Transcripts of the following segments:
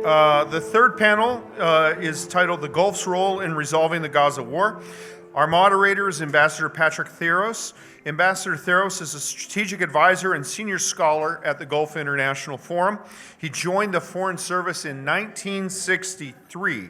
The third panel is titled The Gulf's Role in Resolving the Gaza War. Our moderator is Ambassador Patrick Theros. Ambassador Theros is a strategic advisor and senior scholar at the Gulf International Forum. He joined the Foreign Service in 1963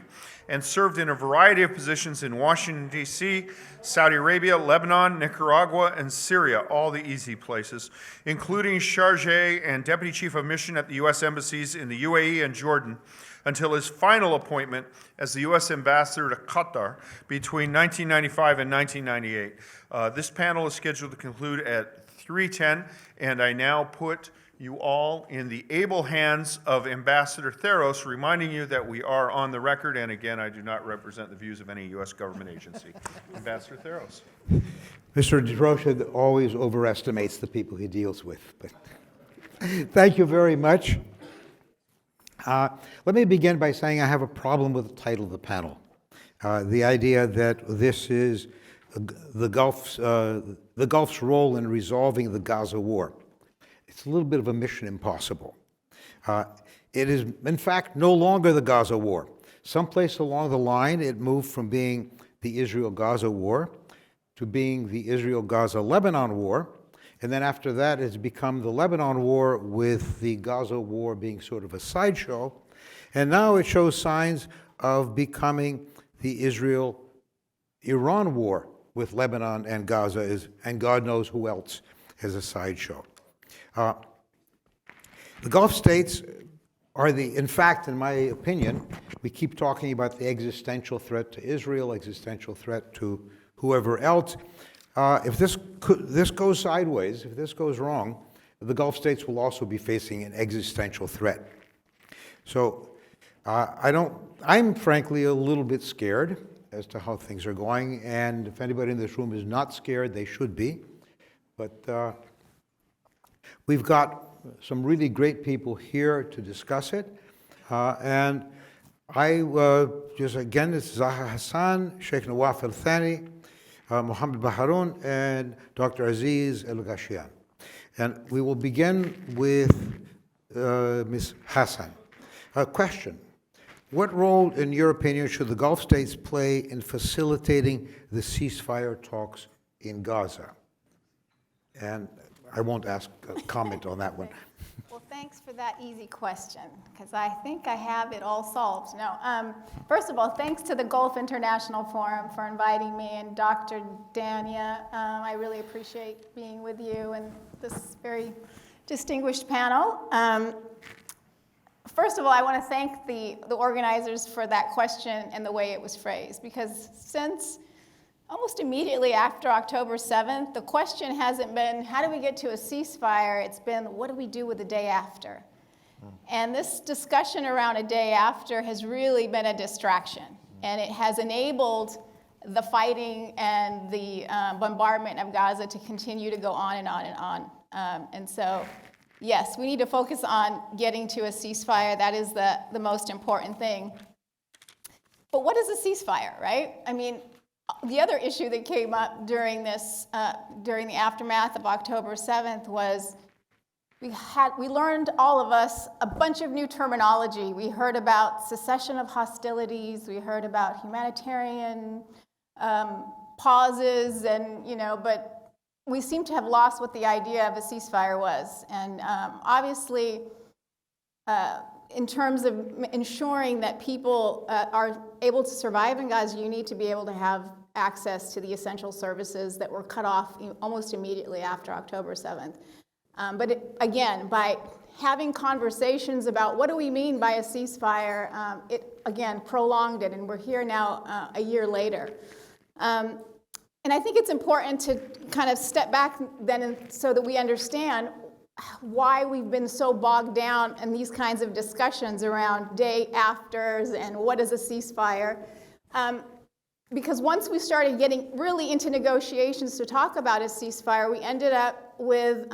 and served in a variety of positions in Washington, D.C., Saudi Arabia, Lebanon, Nicaragua, and Syria, all the easy places, including Charge and Deputy Chief of Mission at the U.S. embassies in the UAE and Jordan, until his final appointment as the U.S. Ambassador to Qatar between 1995 and 1998. This panel is scheduled to conclude at 3:10, and I now put you all in the able hands of Ambassador Theros, reminding you that we are on the record, and again, I do not represent the views of any U.S. government agency. Ambassador Theros. Mr. DeRocha always overestimates the people he deals with. But thank you very much. Let me begin by saying I have a problem with the title of the panel. The idea that this is the Gulf's role in resolving the Gaza war. It's a little bit of a mission impossible. It is, in fact, no longer the Gaza war. Someplace along the line, it moved from being the Israel-Gaza war to being the Israel-Gaza-Lebanon war. And then after that, it's become the Lebanon war, with the Gaza war being sort of a sideshow. And now it shows signs of becoming the Israel-Iran war, with Lebanon and Gaza, and God knows who else, as a sideshow. The Gulf states are in fact, in my opinion, we keep talking about the existential threat to Israel, existential threat to whoever else. If this goes sideways, if this goes wrong, the Gulf states will also be facing an existential threat. So I'm frankly a little bit scared as to how things are going, and if anybody in this room is not scared, they should be. But we've got some really great people here to discuss it. And I just, again, it's Zaha Hassan, Sheikh Nawaf Thani, Mohammed Baharoon, and Dr. Aziz Alghashian. And we will begin with Ms. Hassan. A question. What role, in your opinion, should the Gulf states play in facilitating the ceasefire talks in Gaza? And I won't ask a comment on that one. Well, thanks for that easy question, because I think I have it all solved. No, first of all, thanks to the Gulf International Forum for inviting me, and Dr. Dania. I really appreciate being with you and this very distinguished panel. First of all, I want to thank the organizers for that question and the way it was phrased, because since almost immediately after October 7th, the question hasn't been, how do we get to a ceasefire? It's been, what do we do with the day after? And this discussion around a day after has really been a distraction. And it has enabled the fighting and the bombardment of Gaza to continue to go on and on and on. And so, yes, we need to focus on getting to a ceasefire. That is the most important thing. But what is a ceasefire, right? I mean, the other issue that came up during this, during the aftermath of October 7th was we learned, all of us, a bunch of new terminology. We heard about cessation of hostilities. We heard about humanitarian pauses, and but we seem to have lost what the idea of a ceasefire was. And obviously, in terms of ensuring that people are able to survive in Gaza, you need to be able to have access to the essential services that were cut off almost immediately after October 7th. But again, by having conversations about what do we mean by a ceasefire, it again prolonged it, and we're here now a year later. And I think it's important to kind of step back then so that we understand why we've been so bogged down in these kinds of discussions around day afters and what is a ceasefire. Because once we started getting really into negotiations to talk about a ceasefire, we ended up with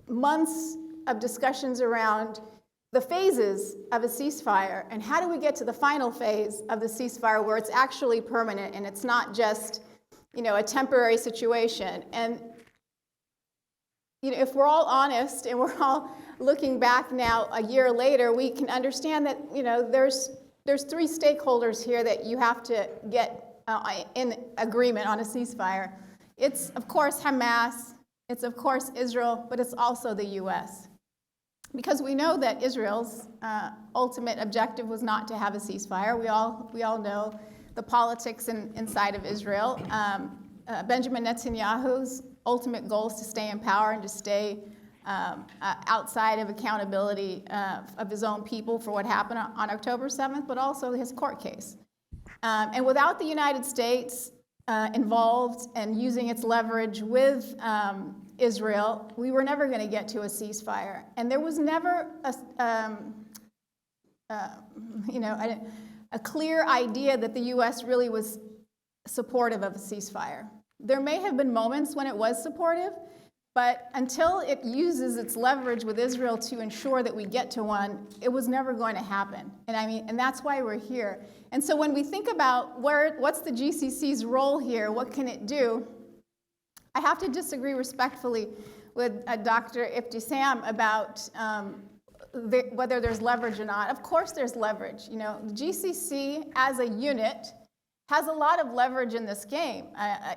months of discussions around the phases of a ceasefire and how do we get to the final phase of the ceasefire where it's actually permanent and it's not just a temporary situation. And if we're all honest and we're all looking back now a year later, we can understand that, there's three stakeholders here that you have to get in agreement on a ceasefire. It's, of course, Hamas, it's, of course, Israel, but it's also the U.S. Because we know that Israel's ultimate objective was not to have a ceasefire. We all know the politics inside of Israel. Benjamin Netanyahu's ultimate goal is to stay in power and to stay outside of accountability of his own people for what happened on October 7th, but also his court case. And without the United States involved and using its leverage with Israel, we were never going to get to a ceasefire. And there was never a clear idea that the U.S. really was supportive of a ceasefire. There may have been moments when it was supportive, but until it uses its leverage with Israel to ensure that we get to one, it was never going to happen. And that's why we're here. And so when we think about what's the GCC's role here, what can it do, I have to disagree respectfully with Dr. Ibtisam about whether there's leverage or not. Of course there's leverage. The GCC as a unit has a lot of leverage in this game.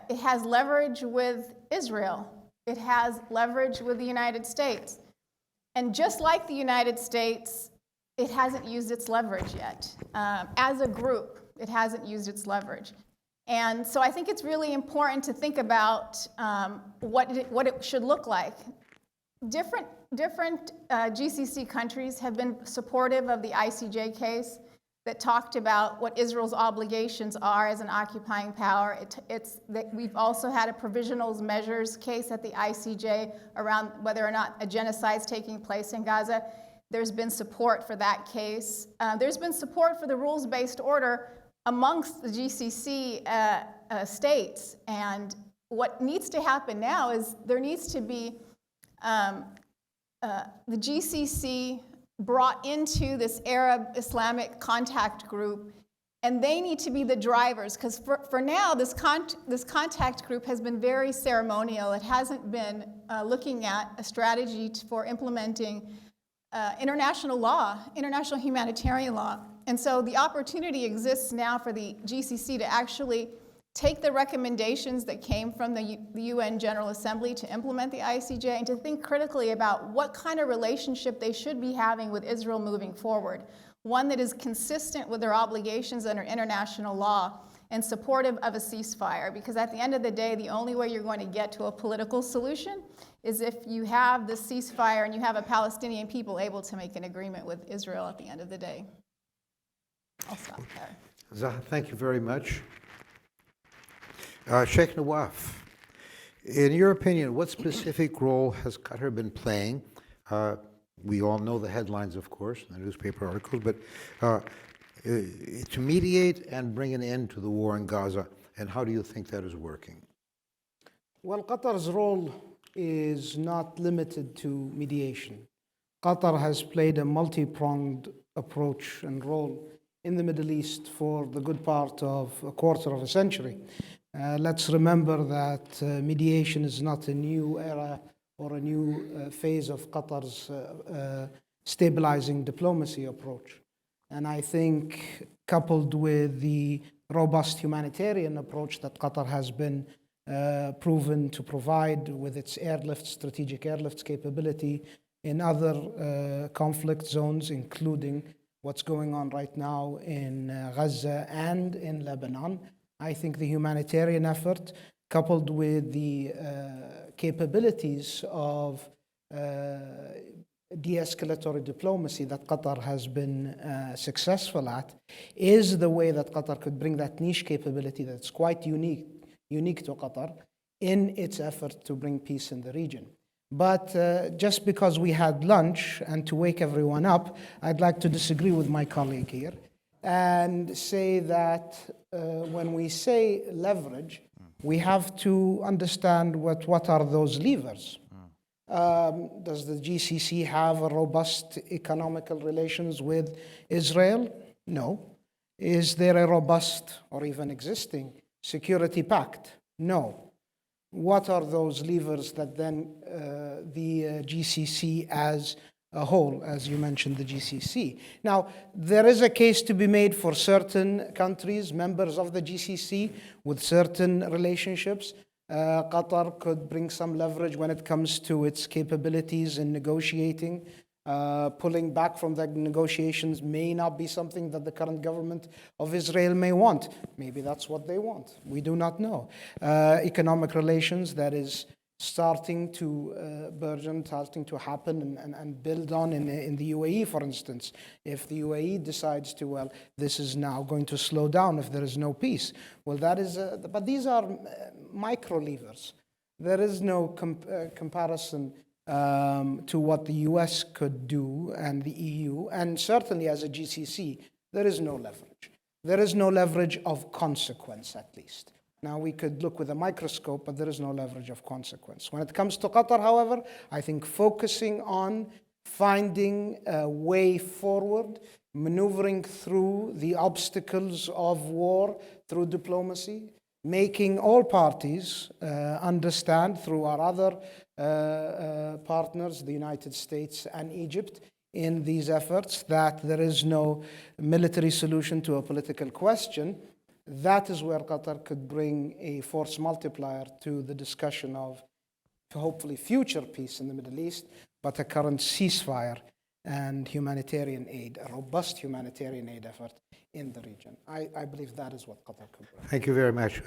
It has leverage with Israel. It has leverage with the United States. And just like the United States, it hasn't used its leverage yet. As a group, it hasn't used its leverage. And so I think it's really important to think about what it should look like. Different GCC countries have been supportive of the ICJ case that talked about what Israel's obligations are as an occupying power. We've also had a provisional measures case at the ICJ around whether or not a genocide is taking place in Gaza. There's been support for that case. There's been support for the rules-based order amongst the GCC states. And what needs to happen now is there needs to be the GCC brought into this Arab Islamic contact group, and they need to be the drivers, because for now, this contact group has been very ceremonial. It hasn't been looking at a strategy for implementing international law, international humanitarian law. And so the opportunity exists now for the GCC to actually take the recommendations that came from the UN General Assembly to implement the ICJ and to think critically about what kind of relationship they should be having with Israel moving forward. One that is consistent with their obligations under international law and supportive of a ceasefire. Because at the end of the day, the only way you're going to get to a political solution is if you have the ceasefire and you have a Palestinian people able to make an agreement with Israel at the end of the day. I'll stop there. Zaha, thank you very much. Sheikh Nawaf, in your opinion, what specific role has Qatar been playing? We all know the headlines, of course, the newspaper articles, but to mediate and bring an end to the war in Gaza, and how do you think that is working? Well, Qatar's role is not limited to mediation. Qatar has played a multi-pronged approach and role in the Middle East for the good part of a quarter of a century. Let's remember that mediation is not a new era or a new phase of Qatar's stabilizing diplomacy approach. And I think coupled with the robust humanitarian approach that Qatar has been proven to provide with its airlift, strategic airlift capability in other conflict zones, including what's going on right now in Gaza and in Lebanon, I think the humanitarian effort, coupled with the capabilities of de-escalatory diplomacy that Qatar has been successful at, is the way that Qatar could bring that niche capability that's quite unique to Qatar in its effort to bring peace in the region. But just because we had lunch, and to wake everyone up, I'd like to disagree with my colleague here and say that when we say leverage, we have to understand what are those levers. Does the GCC have a robust economical relations with Israel? No. Is there a robust or even existing security pact? No. what are those levers that then the GCC as a whole, as you mentioned, the GCC. Now, there is a case to be made for certain countries, members of the GCC, with certain relationships. Qatar could bring some leverage when it comes to its capabilities in negotiating. Pulling back from the negotiations may not be something that the current government of Israel may want. Maybe that's what they want. We do not know. Economic relations, that is starting to burgeon, starting to happen and build on in the UAE, for instance. If the UAE decides to, well, this is now going to slow down if there is no peace. Well, that is, but these are micro levers. There is no comparison to what the US could do and the EU, and certainly as a GCC, there is no leverage. There is no leverage of consequence, at least. Now, we could look with a microscope, but there is no leverage of consequence. When it comes to Qatar, however, I think focusing on finding a way forward, maneuvering through the obstacles of war through diplomacy, making all parties understand through our other partners, the United States and Egypt, in these efforts that there is no military solution to a political question. That is where Qatar could bring a force multiplier to the discussion of hopefully future peace in the Middle East, but a current ceasefire and humanitarian aid, a robust humanitarian aid effort in the region. I believe that is what Qatar could bring. Thank you very much,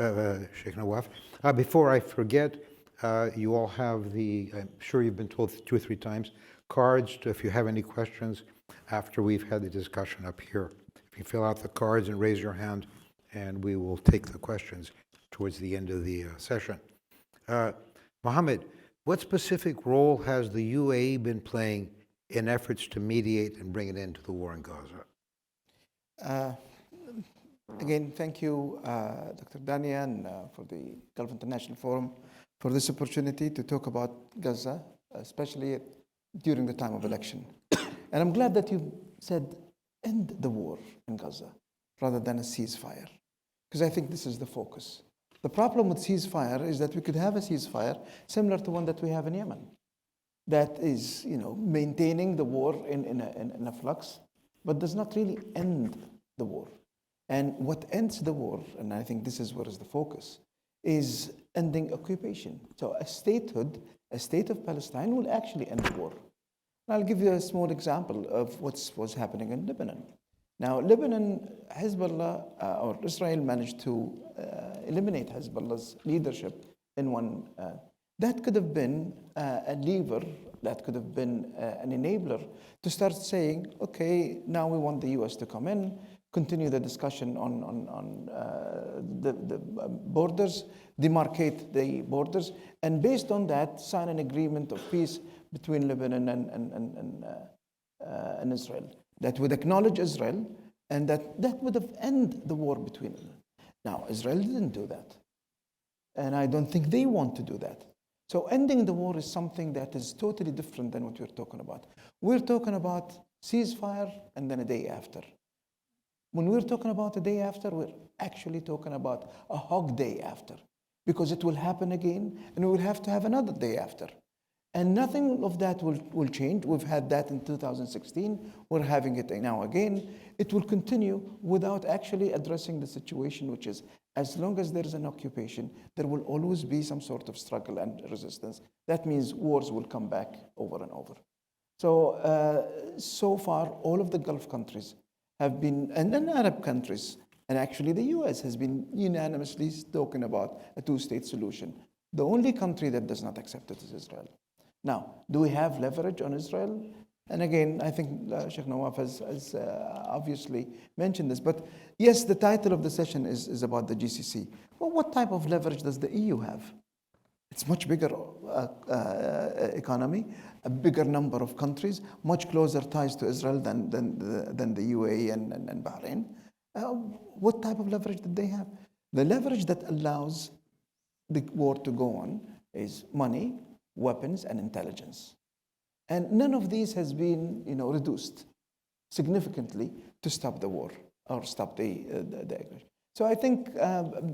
Sheikh Nawaf. Before I forget, you all have the, I'm sure you've been told 2 or 3 times, cards if you have any questions after we've had the discussion up here. If you fill out the cards and raise your hand, and we will take the questions towards the end of the session. Mohammed, what specific role has the UAE been playing in efforts to mediate and bring an end to the war in Gaza? Again, thank you, Dr. Danian, for the Gulf International Forum, for this opportunity to talk about Gaza, especially during the time of election. And I'm glad that you said end the war in Gaza rather than a ceasefire, because I think this is the focus. The problem with ceasefire is that we could have a ceasefire similar to one that we have in Yemen, that is, maintaining the war in a flux, but does not really end the war. And what ends the war, and I think this is what is the focus, is ending occupation. So a statehood, a state of Palestine will actually end the war. And I'll give you a small example of what's happening in Lebanon. Now, Lebanon, Hezbollah, or Israel managed to eliminate Hezbollah's leadership in one. That could have been a lever, that could have been an enabler to start saying, okay, now we want the US to come in, continue the discussion on the borders, demarcate the borders, and based on that, sign an agreement of peace between Lebanon and Israel. That would acknowledge Israel, and that would have ended the war between them. Now, Israel didn't do that. And I don't think they want to do that. So ending the war is something that is totally different than what we're talking about. We're talking about ceasefire and then a day after. When we're talking about a day after, we're actually talking about a hog day after, because it will happen again, and we will have to have another day after. And nothing of that will change. We've had that in 2016. We're having it now again. It will continue without actually addressing the situation, which is as long as there is an occupation, there will always be some sort of struggle and resistance. That means wars will come back over and over. So, so far, all of the Gulf countries have been, and then Arab countries, and actually the US has been unanimously talking about a 2-state solution. The only country that does not accept it is Israel. Now, do we have leverage on Israel? And again, I think Sheikh Nawaf has obviously mentioned this. But yes, the title of the session is about the GCC. Well, what type of leverage does the EU have? It's much bigger economy, a bigger number of countries, much closer ties to Israel than the UAE and Bahrain. What type of leverage did they have? The leverage that allows the war to go on is money, weapons, and intelligence. And none of these has been, reduced significantly to stop the war or stop the aggression. So I think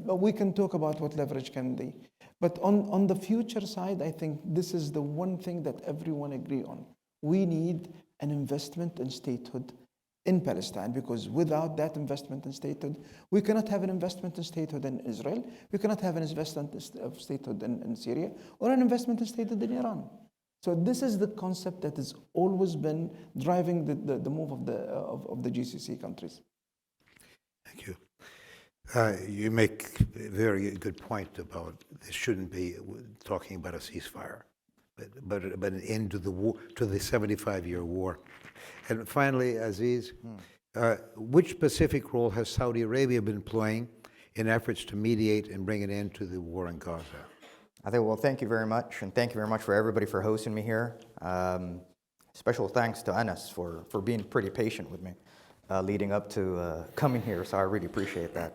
we can talk about what leverage can be, But on the future side, I think this is the one thing that everyone agree on. We need an investment in statehood in Palestine, because without that investment in statehood, we cannot have an investment in statehood in Israel, we cannot have an investment of statehood in Syria, or an investment in statehood in Iran. So this is the concept that has always been driving the move of the GCC countries. Thank you. You make a very good point about this shouldn't be talking about a ceasefire, but an end to the war, to the 75-year war. And finally, Aziz, which specific role has Saudi Arabia been playing in efforts to mediate and bring an end to the war in Gaza? I think, well, thank you very much, and thank you very much for everybody for hosting me here. Special thanks to Anas for being pretty patient with me leading up to coming here, so I really appreciate that.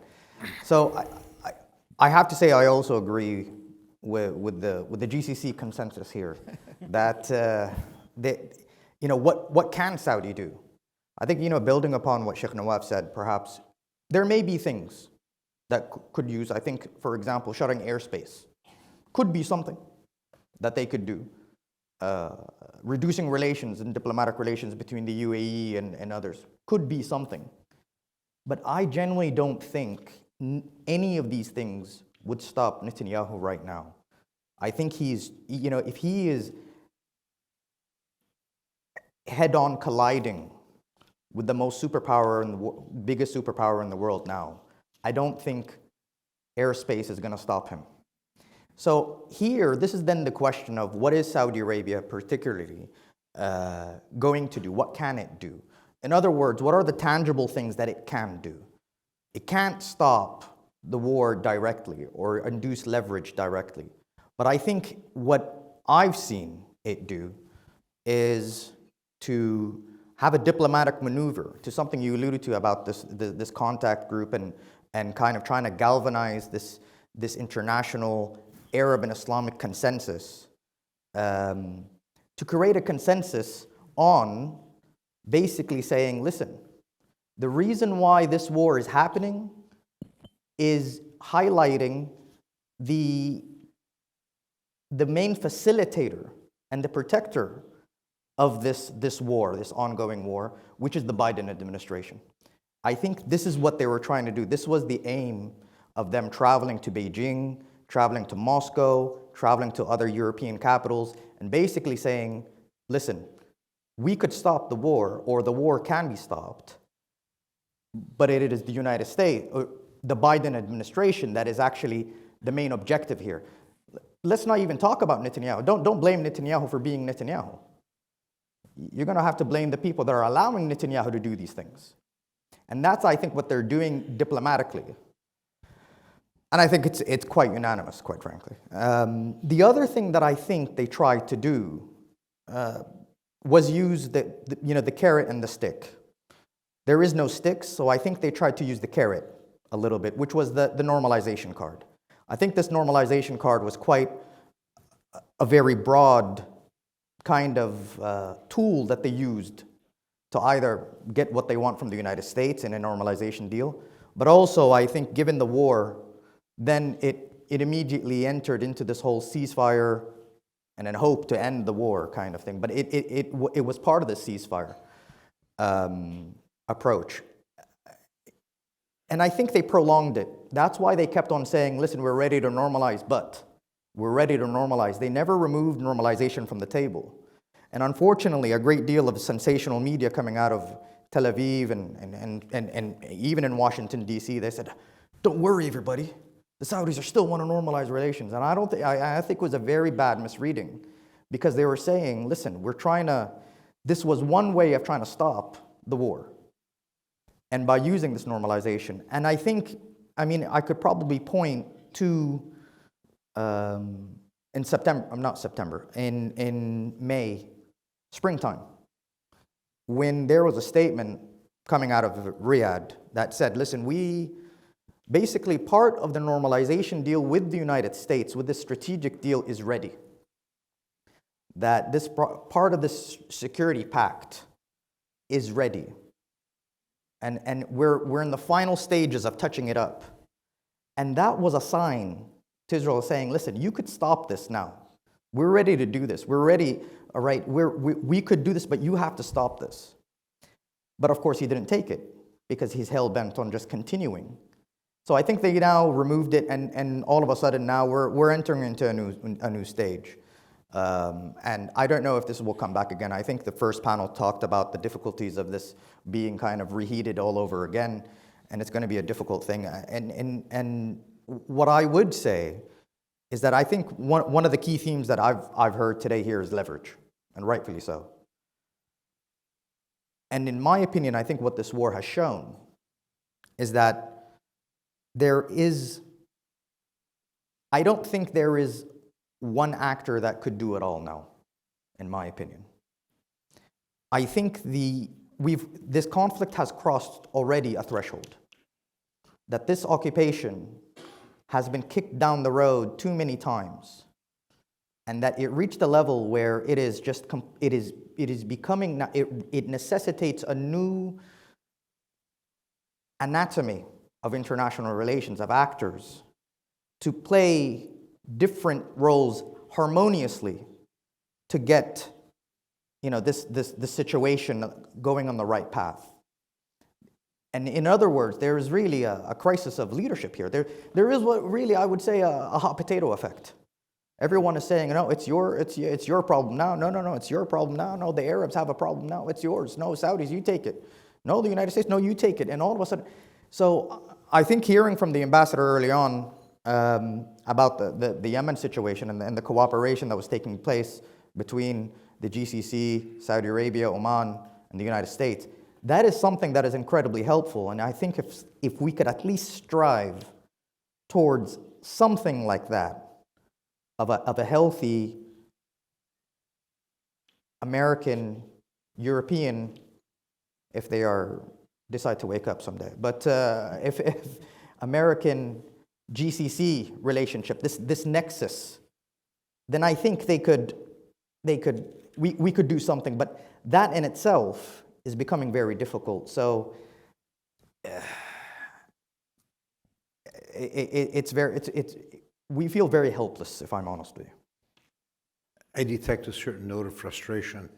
So I have to say I also agree with the GCC consensus here that what can Saudi do? I think, building upon what Sheikh Nawaf said, perhaps there may be things that could use. I think, for example, shutting airspace could be something that they could do. Reducing relations and diplomatic relations between the UAE and others could be something. But I genuinely don't think any of these things would stop Netanyahu right now. I think he's, if he is head-on colliding with the most superpower and the biggest superpower in the world now, I don't think airspace is going to stop him. So here, this is then the question of what is Saudi Arabia particularly going to do? What can it do? In other words, what are the tangible things that it can do? It can't stop the war directly or induce leverage directly. But I think what I've seen it do is to have a diplomatic maneuver, to something you alluded to about this contact group and kind of trying to galvanize this international Arab and Islamic consensus, to create a consensus on basically saying, listen, the reason why this war is happening is highlighting the main facilitator and the protector of this war, this ongoing war, which is the Biden administration. I think this is what they were trying to do. This was the aim of them traveling to Beijing, traveling to Moscow, traveling to other European capitals, and basically saying, listen, we could stop the war, or the war can be stopped, but it is the United States, or the Biden administration, that is actually the main objective here. Let's not even talk about Netanyahu. Don't blame Netanyahu for being Netanyahu. You're going to have to blame the people that are allowing Netanyahu to do these things. And that's, I think, what they're doing diplomatically. And I think it's quite unanimous, quite frankly. The other thing that I think they tried to do was use the carrot and the stick. There is no sticks, so I think they tried to use the carrot a little bit, which was the normalization card. I think this normalization card was quite a very broad kind of tool that they used to either get what they want from the United States in a normalization deal, but also I think given the war, then it immediately entered into this whole ceasefire and then hope to end the war kind of thing. But it was part of the ceasefire approach. And I think they prolonged it. That's why they kept on saying, listen, we're ready to normalize, but we're ready to normalize. They never removed normalization from the table. And unfortunately, a great deal of sensational media coming out of Tel Aviv and even in Washington, D.C., they said, don't worry, everybody. The Saudis are still want to normalize relations. And I think it was a very bad misreading, because they were saying, listen, this was one way of trying to stop the war. And by using this normalization. And I think, I could probably point to, in May, springtime, when there was a statement coming out of Riyadh that said, listen, basically part of the normalization deal with the United States, with this strategic deal, is ready. That this part of this security pact is ready. And we're in the final stages of touching it up. And that was a sign to Israel saying, listen, you could stop this now. We're ready to do this. We're ready, all right, we could do this, but you have to stop this. But of course, he didn't take it because he's hell-bent on just continuing. So I think they now removed it, and all of a sudden now we're entering into a new stage. And I don't know if this will come back again. I think the first panel talked about the difficulties of this being kind of reheated all over again, and it's going to be a difficult thing. And what I would say is that I think one of the key themes that I've heard today here is leverage, and rightfully so. And in my opinion, I think what this war has shown is that I don't think there is one actor that could do it all now, in my opinion. I think this conflict has crossed already a threshold. That this occupation has been kicked down the road too many times, and that it reached a level where it is becoming, it necessitates a new anatomy of international relations, of actors, to play different roles harmoniously to get, this situation going on the right path. And in other words, there is really a crisis of leadership here. There is what really I would say a hot potato effect. Everyone is saying, no, it's your problem now. No, it's your problem now. No, the Arabs have a problem now. It's yours. No, Saudis, you take it. No, the United States, no, you take it. And all of a sudden, so I think hearing from the ambassador early on about the Yemen situation and the cooperation that was taking place between the GCC, Saudi Arabia, Oman, and the United States, that is something that is incredibly helpful. And I think if we could at least strive towards something like that, of a healthy American, European, if they decide to wake up someday, but if American GCC relationship, this nexus, then I think we could do something. But that in itself is becoming very difficult. So we feel very helpless, if I'm honest with you. I detect a certain note of frustration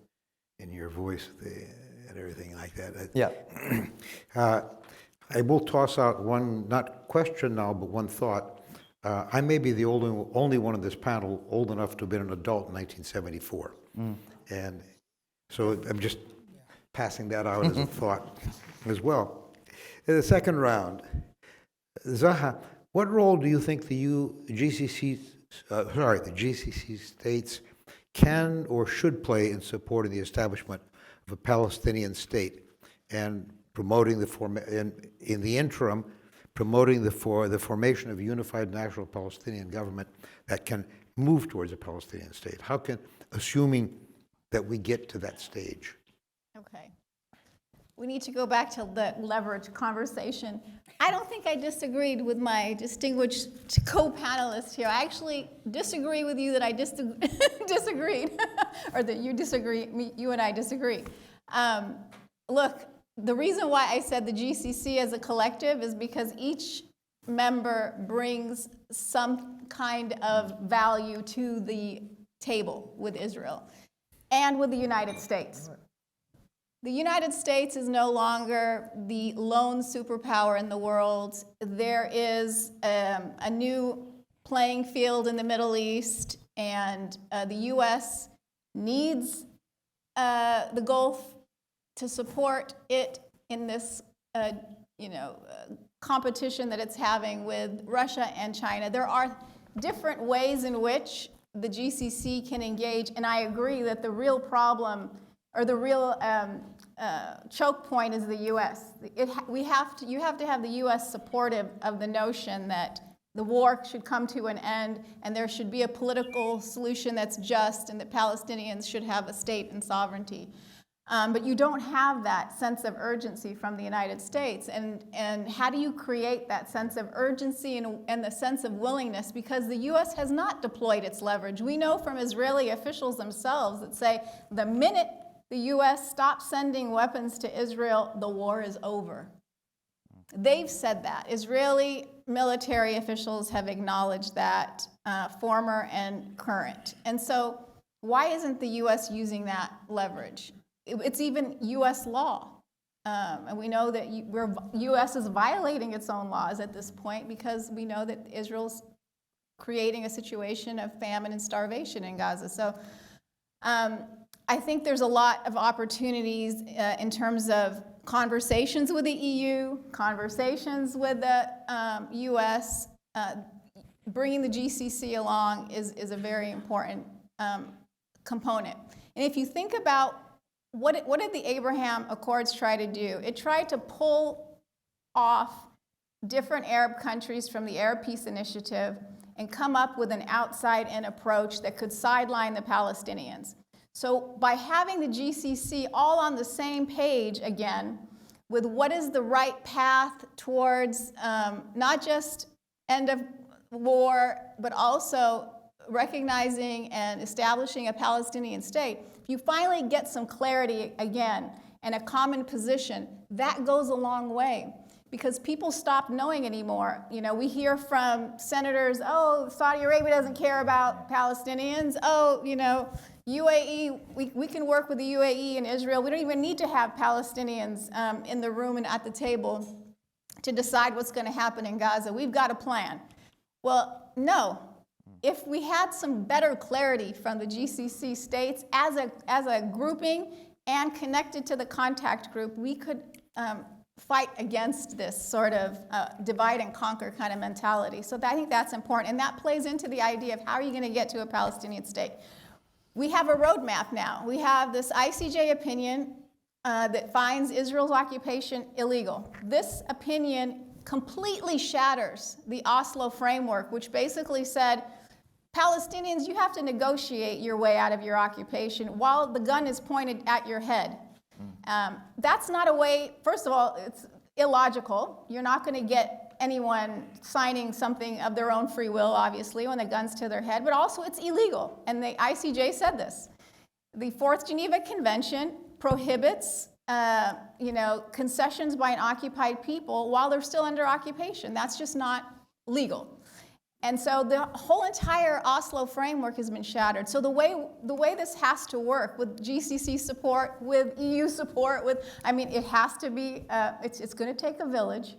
in your voice and everything like that. Yeah. I will toss out one, not question now, but one thought. I may be the only one in this panel old enough to have been an adult in 1974. And so I'm just passing that out as a thought as well. In the second round, Zaha, what role do you think the GCC states can or should play in supporting the establishment of a Palestinian state and promoting in the interim, promoting the formation of a unified national Palestinian government that can move towards a Palestinian state? How can, assuming that we get to that stage? Okay. We need to go back to the leverage conversation. I don't think I disagreed with my distinguished co-panelist here. I actually disagree with you that I disagreed, or that you disagree, you and I disagree. Look, the reason why I said the GCC as a collective is because each member brings some kind of value to the table with Israel and with the United States. The United States is no longer the lone superpower in the world. There is a new playing field in the Middle East, and the U.S. needs the Gulf to support it in this, competition that it's having with Russia and China. There are different ways in which the GCC can engage, and I agree that the real problem, or the real choke point, is the U.S. You have to have the U.S. supportive of the notion that the war should come to an end, and there should be a political solution that's just, and that Palestinians should have a state and sovereignty. But you don't have that sense of urgency from the United States. And how do you create that sense of urgency and the sense of willingness? Because the U.S. has not deployed its leverage. We know from Israeli officials themselves that say the minute the U.S. stops sending weapons to Israel, the war is over. They've said that. Israeli military officials have acknowledged that, former and current. And so why isn't the U.S. using that leverage? It's even U.S. law. And we know that U.S. is violating its own laws at this point because we know that Israel's creating a situation of famine and starvation in Gaza. So I think there's a lot of opportunities in terms of conversations with the EU, conversations with the U.S., bringing the GCC along is a very important component. And if you think about what did the Abraham Accords try to do? It tried to pull off different Arab countries from the Arab Peace Initiative and come up with an outside-in approach that could sideline the Palestinians. So by having the GCC all on the same page again, with what is the right path towards not just end of war, but also recognizing and establishing a Palestinian state, if you finally get some clarity again and a common position, that goes a long way. Because people stop knowing anymore. You know, we hear from senators, oh, Saudi Arabia doesn't care about Palestinians. Oh, you know, UAE, we can work with the UAE and Israel. We don't even need to have Palestinians in the room and at the table to decide what's going to happen in Gaza. We've got a plan. Well, no. If we had some better clarity from the GCC states as a grouping and connected to the contact group, we could fight against this sort of divide and conquer kind of mentality. So I think that's important. And that plays into the idea of how are you going to get to a Palestinian state. We have a roadmap now. We have this ICJ opinion that finds Israel's occupation illegal. This opinion completely shatters the Oslo framework, which basically said, Palestinians, you have to negotiate your way out of your occupation while the gun is pointed at your head. That's not a way, first of all, it's illogical. You're not going to get anyone signing something of their own free will, obviously, when the gun's to their head, but also it's illegal. And the ICJ said this. The Fourth Geneva Convention prohibits concessions by an occupied people while they're still under occupation. That's just not legal. And so the whole entire Oslo framework has been shattered. So the way this has to work with GCC support, with EU support, it has to be, it's going to take a village,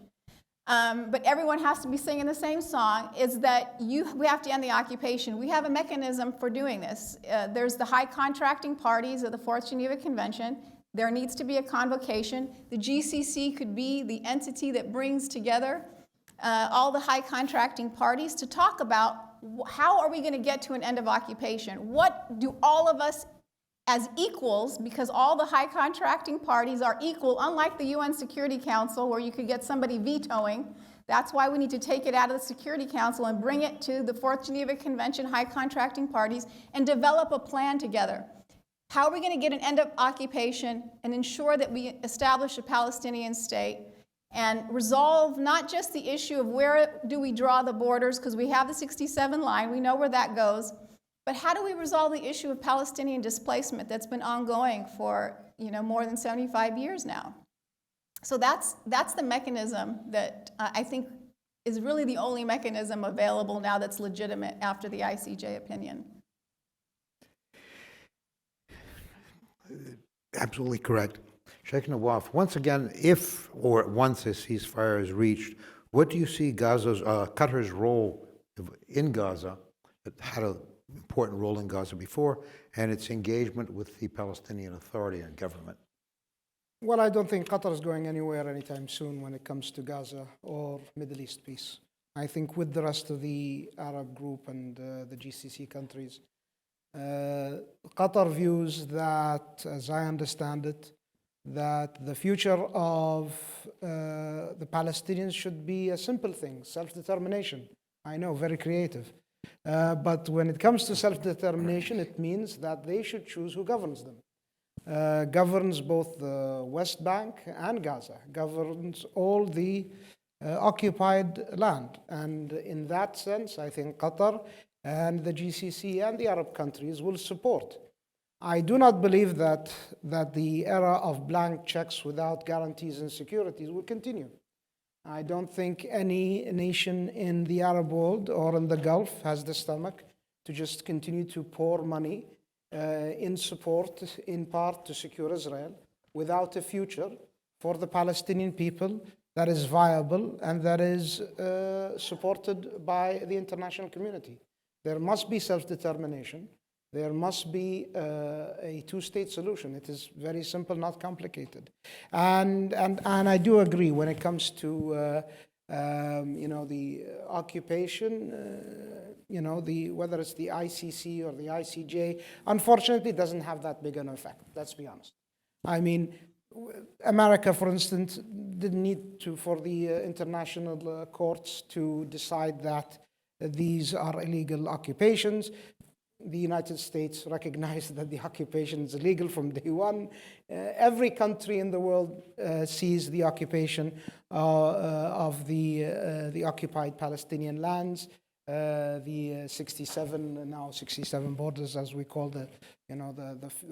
but everyone has to be singing the same song, is that we have to end the occupation. We have a mechanism for doing this. There's the high contracting parties of the Fourth Geneva Convention. There needs to be a convocation. The GCC could be the entity that brings together all the high contracting parties to talk about how are we going to get to an end of occupation? What do all of us as equals, because all the high contracting parties are equal, unlike the UN Security Council where you could get somebody vetoing. That's why we need to take it out of the Security Council and bring it to the Fourth Geneva Convention high contracting parties and develop a plan together. How are we going to get an end of occupation and ensure that we establish a Palestinian state and resolve not just the issue of where do we draw the borders, because we have the 67 line, we know where that goes, but how do we resolve the issue of Palestinian displacement that's been ongoing for more than 75 years now? So that's the mechanism that I think is really the only mechanism available now that's legitimate after the ICJ opinion. Absolutely correct. Sheikh Nawaf, once again, once a ceasefire is reached, what do you see Qatar's role in Gaza? It had an important role in Gaza before, and its engagement with the Palestinian Authority and government. Well, I don't think Qatar is going anywhere anytime soon when it comes to Gaza or Middle East peace. I think with the rest of the Arab group and the GCC countries, Qatar views that, as I understand it, that the future of the Palestinians should be a simple thing, self-determination. I know, very creative. But when it comes to self-determination, it means that they should choose who governs them. Governs both the West Bank and Gaza, governs all the occupied land. And in that sense, I think Qatar and the GCC and the Arab countries will support. I do not believe that the era of blank checks without guarantees and securities will continue. I don't think any nation in the Arab world or in the Gulf has the stomach to just continue to pour money in support, in part, to secure Israel without a future for the Palestinian people that is viable and that is supported by the international community. There must be self-determination. There must be a two-state solution. It is very simple, not complicated. And I do agree when it comes to the occupation, whether it's the ICC or the ICJ. Unfortunately, it doesn't have that big an effect. Let's be honest. I mean, America, for instance, didn't need to for the international courts to decide that these are illegal occupations. The United States recognized that the occupation is illegal from day one. Every country in the world sees the occupation of the occupied Palestinian lands, the 67 borders, as we call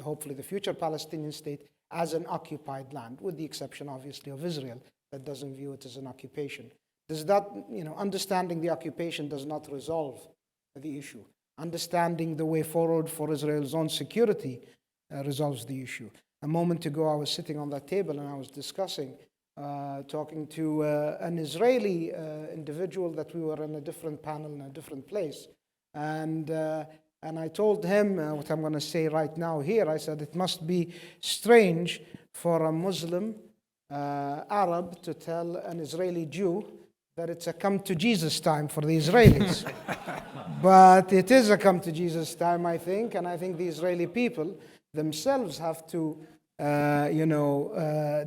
hopefully the future Palestinian state, as an occupied land, with the exception, obviously, of Israel, that doesn't view it as an occupation. Does that, understanding the occupation does not resolve the issue. Understanding the way forward for Israel's own security resolves the issue. A moment ago, I was sitting on that table and I was discussing, talking to an Israeli individual that we were in a different panel in a different place. And I told him what I'm going to say right now here. I said, it must be strange for a Muslim Arab to tell an Israeli Jew that it's a come to Jesus time for the Israelis. But it is a come to Jesus time, I think, and I think the Israeli people themselves have to,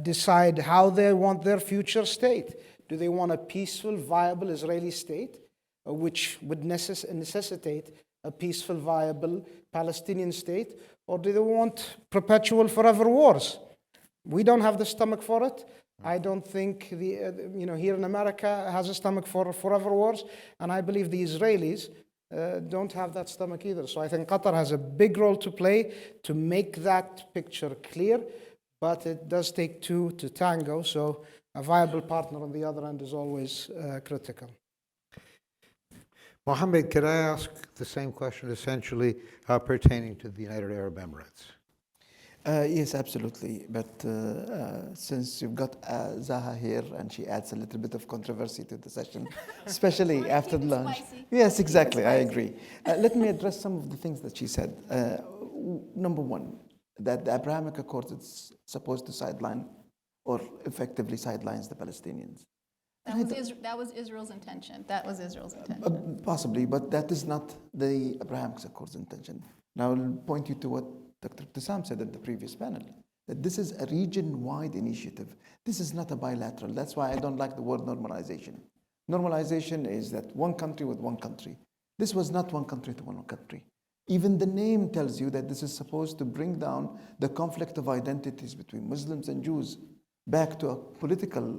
decide how they want their future state. Do they want a peaceful, viable Israeli state, which would necessitate a peaceful, viable Palestinian state, or do they want perpetual, forever wars? We don't have the stomach for it. I don't think here in America has a stomach for forever wars, and I believe the Israelis don't have that stomach either. So I think Qatar has a big role to play to make that picture clear, but it does take two to tango, so a viable partner on the other end is always critical. Mohammed, could I ask the same question essentially pertaining to the United Arab Emirates? Yes, absolutely. But since you've got Zaha here and she adds a little bit of controversy to the session, especially after the lunch. Spicy. Yes, exactly. I agree. Let me address some of the things that she said. Number one, that the Abrahamic Accord is supposed to sideline or effectively sidelines the Palestinians. That was Israel's intention. That was Israel's intention. Possibly, but that is not the Abrahamic Accord's intention. Now, I'll point you to what Dr. Tissam said at the previous panel, that this is a region-wide initiative. This is not a bilateral. That's why I don't like the word normalization. Normalization is that one country with one country. This was not one country to one country. Even the name tells you that this is supposed to bring down the conflict of identities between Muslims and Jews back to a political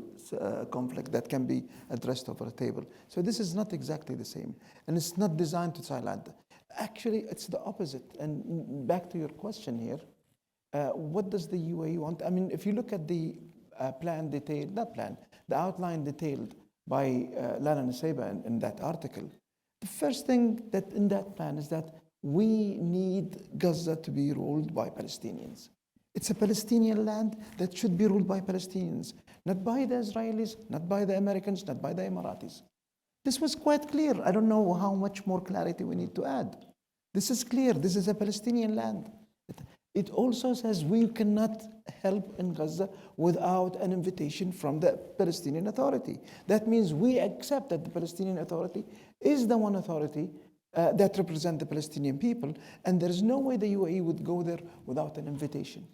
conflict that can be addressed over a table. So this is not exactly the same. And it's not designed to silence. Actually, it's the opposite. And back to your question here, what does the UAE want? I mean, if you look at the the outline detailed by Lana Naseba in that article, the first thing that in that plan is that we need Gaza to be ruled by Palestinians. It's a Palestinian land that should be ruled by Palestinians, not by the Israelis, not by the Americans, not by the Emiratis. This was quite clear. I don't know how much more clarity we need to add. This is clear. This is a Palestinian land. It also says we cannot help in Gaza without an invitation from the Palestinian Authority. That means we accept that the Palestinian Authority is the one authority that represents the Palestinian people, and there is no way the UAE would go there without an invitation.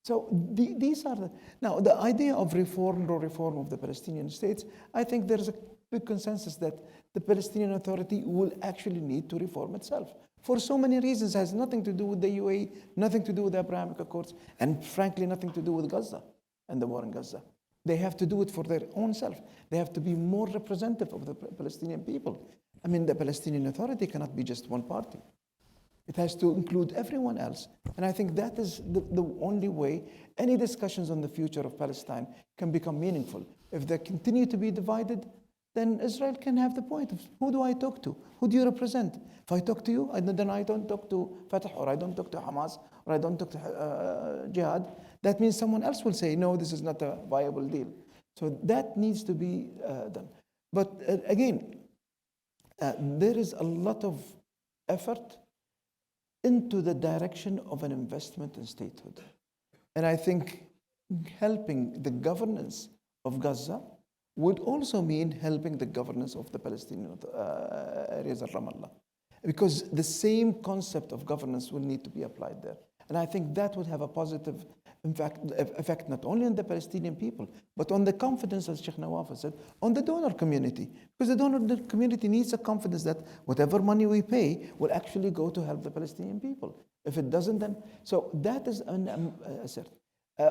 So these are now the idea of reform of the Palestinian states. I think there is a big consensus that the Palestinian Authority will actually need to reform itself for so many reasons. It has nothing to do with the UAE, nothing to do with the Abrahamic Accords, and frankly, nothing to do with Gaza and the war in Gaza. They have to do it for their own self. They have to be more representative of the Palestinian people. I mean, the Palestinian Authority cannot be just one party. It has to include everyone else. And I think that is the only way any discussions on the future of Palestine can become meaningful. If they continue to be divided, then Israel can have the point of, who do I talk to? Who do you represent? If I talk to you, then I don't talk to Fatah, or I don't talk to Hamas, or I don't talk to Jihad. That means someone else will say, no, this is not a viable deal. So that needs to be done. But again, there is a lot of effort into the direction of an investment in statehood. And I think helping the governance of Gaza would also mean helping the governance of the Palestinian areas of Ramallah. Because the same concept of governance will need to be applied there. And I think that would have a positive effect not only on the Palestinian people, but on the confidence, as Sheikh Nawaf has said, on the donor community. Because the donor community needs a confidence that whatever money we pay will actually go to help the Palestinian people. If it doesn't, then... So that is an assert.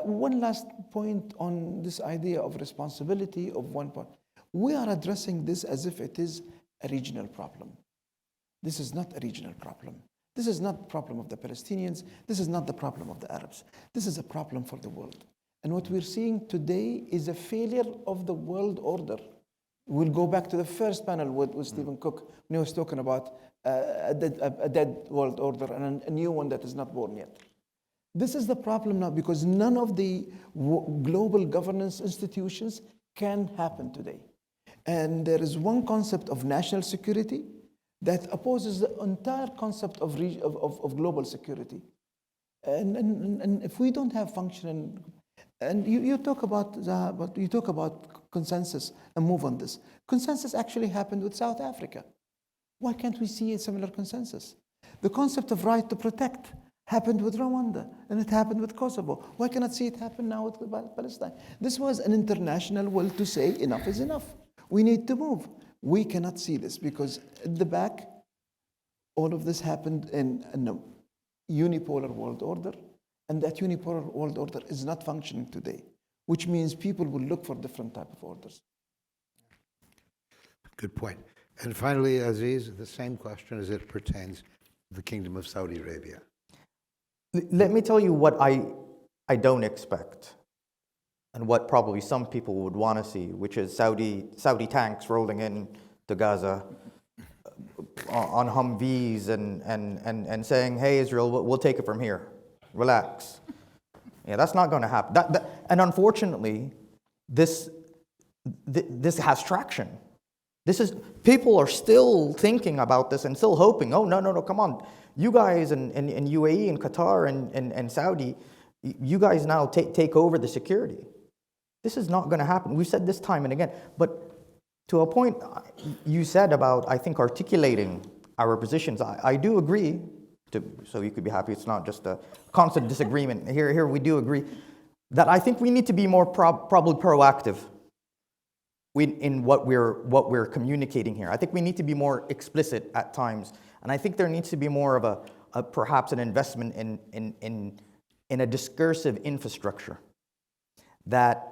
One last point on this idea of responsibility of one part. We are addressing this as if it is a regional problem. This is not a regional problem. This is not the problem of the Palestinians. This is not the problem of the Arabs. This is a problem for the world. And what we're seeing today is a failure of the world order. We'll go back to the first panel with Stephen Cook when he was talking about a dead world order and a new one that is not born yet. This is the problem now because none of the global governance institutions can happen today. And there is one concept of national security that opposes the entire concept of global security. And if we don't have functioning, and you talk about Zaha, but you talk about consensus and move on this. Consensus actually happened with South Africa. Why can't we see a similar consensus? The concept of right to protect happened with Rwanda, and it happened with Kosovo. Why cannot see it happen now with Palestine? This was an international will to say enough is enough. We need to move. We cannot see this because at the back, all of this happened in a unipolar world order, and that unipolar world order is not functioning today, which means people will look for different type of orders. Good point. And finally, Aziz, the same question as it pertains to the Kingdom of Saudi Arabia. Let me tell you what I don't expect, and what probably some people would want to see, which is Saudi tanks rolling in to Gaza on Humvees and saying, "Hey, Israel, we'll take it from here. Relax." Yeah, that's not going to happen. And unfortunately, this has traction. People are still thinking about this and still hoping. Oh no, come on. You guys in UAE and Qatar and Saudi, you guys now take over the security. This is not going to happen. We've said this time and again. But to a point you said about, I think, articulating our positions, I do agree, so you could be happy it's not just a constant disagreement. Here we do agree that I think we need to be more probably proactive in what we're communicating here. I think we need to be more explicit at times. And I think there needs to be more of perhaps an investment in a discursive infrastructure that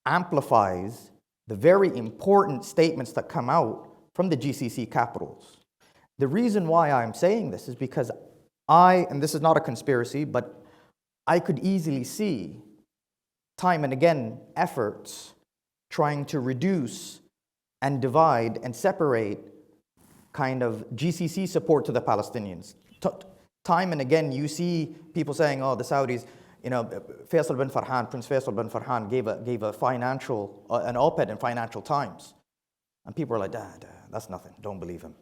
amplifies the very important statements that come out from the GCC capitals. The reason why I'm saying this is because and this is not a conspiracy, but I could easily see time and again efforts trying to reduce and divide and separate kind of GCC support to the Palestinians. Time and again, you see people saying, "Oh, the Saudis, Prince Faisal bin Farhan gave a financial an op-ed in Financial Times," and people are like, "That's nothing. Don't believe him."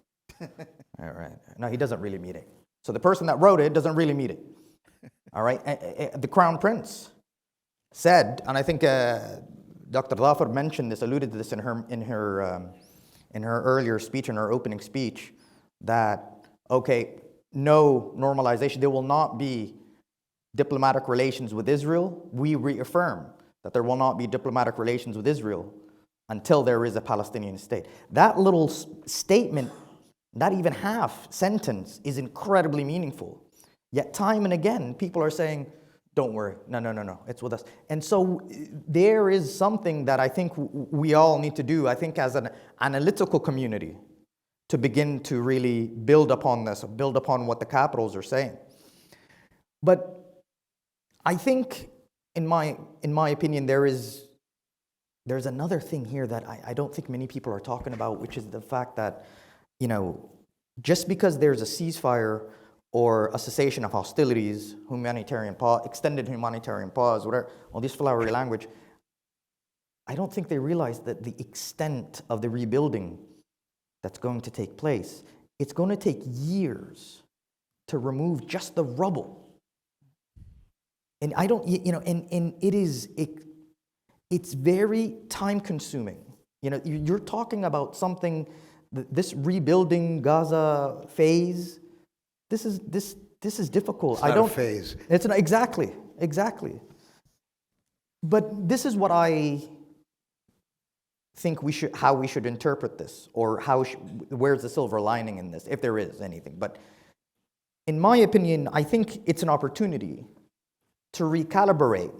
All right. No, he doesn't really mean it. So the person that wrote it doesn't really mean it. All right. The Crown Prince said, and I think Dr. Dhafar mentioned this, alluded to this in her earlier speech, in her opening speech, that, okay, no normalization, there will not be diplomatic relations with Israel. We reaffirm that there will not be diplomatic relations with Israel until there is a Palestinian state. That little statement, not even half sentence, is incredibly meaningful. Yet time and again, people are saying, "Don't worry, no, it's with us." And so there is something that I think we all need to do, I think as an analytical community, to begin to really build upon this, build upon what the capitals are saying. But I think, in my opinion, there's another thing here that I don't think many people are talking about, which is the fact that, just because there's a ceasefire or a cessation of hostilities, humanitarian pause, extended humanitarian pause, whatever, all this flowery language, I don't think they realize that the extent of the rebuilding that's going to take place, it's going to take years to remove just the rubble. And I don't, and it's very time consuming. You're talking about something, this rebuilding Gaza phase, this is difficult. It's not a phase. It's not, exactly. But this is what I think how we should interpret this, or where's the silver lining in this, if there is anything. But in my opinion, I think it's an opportunity to recalibrate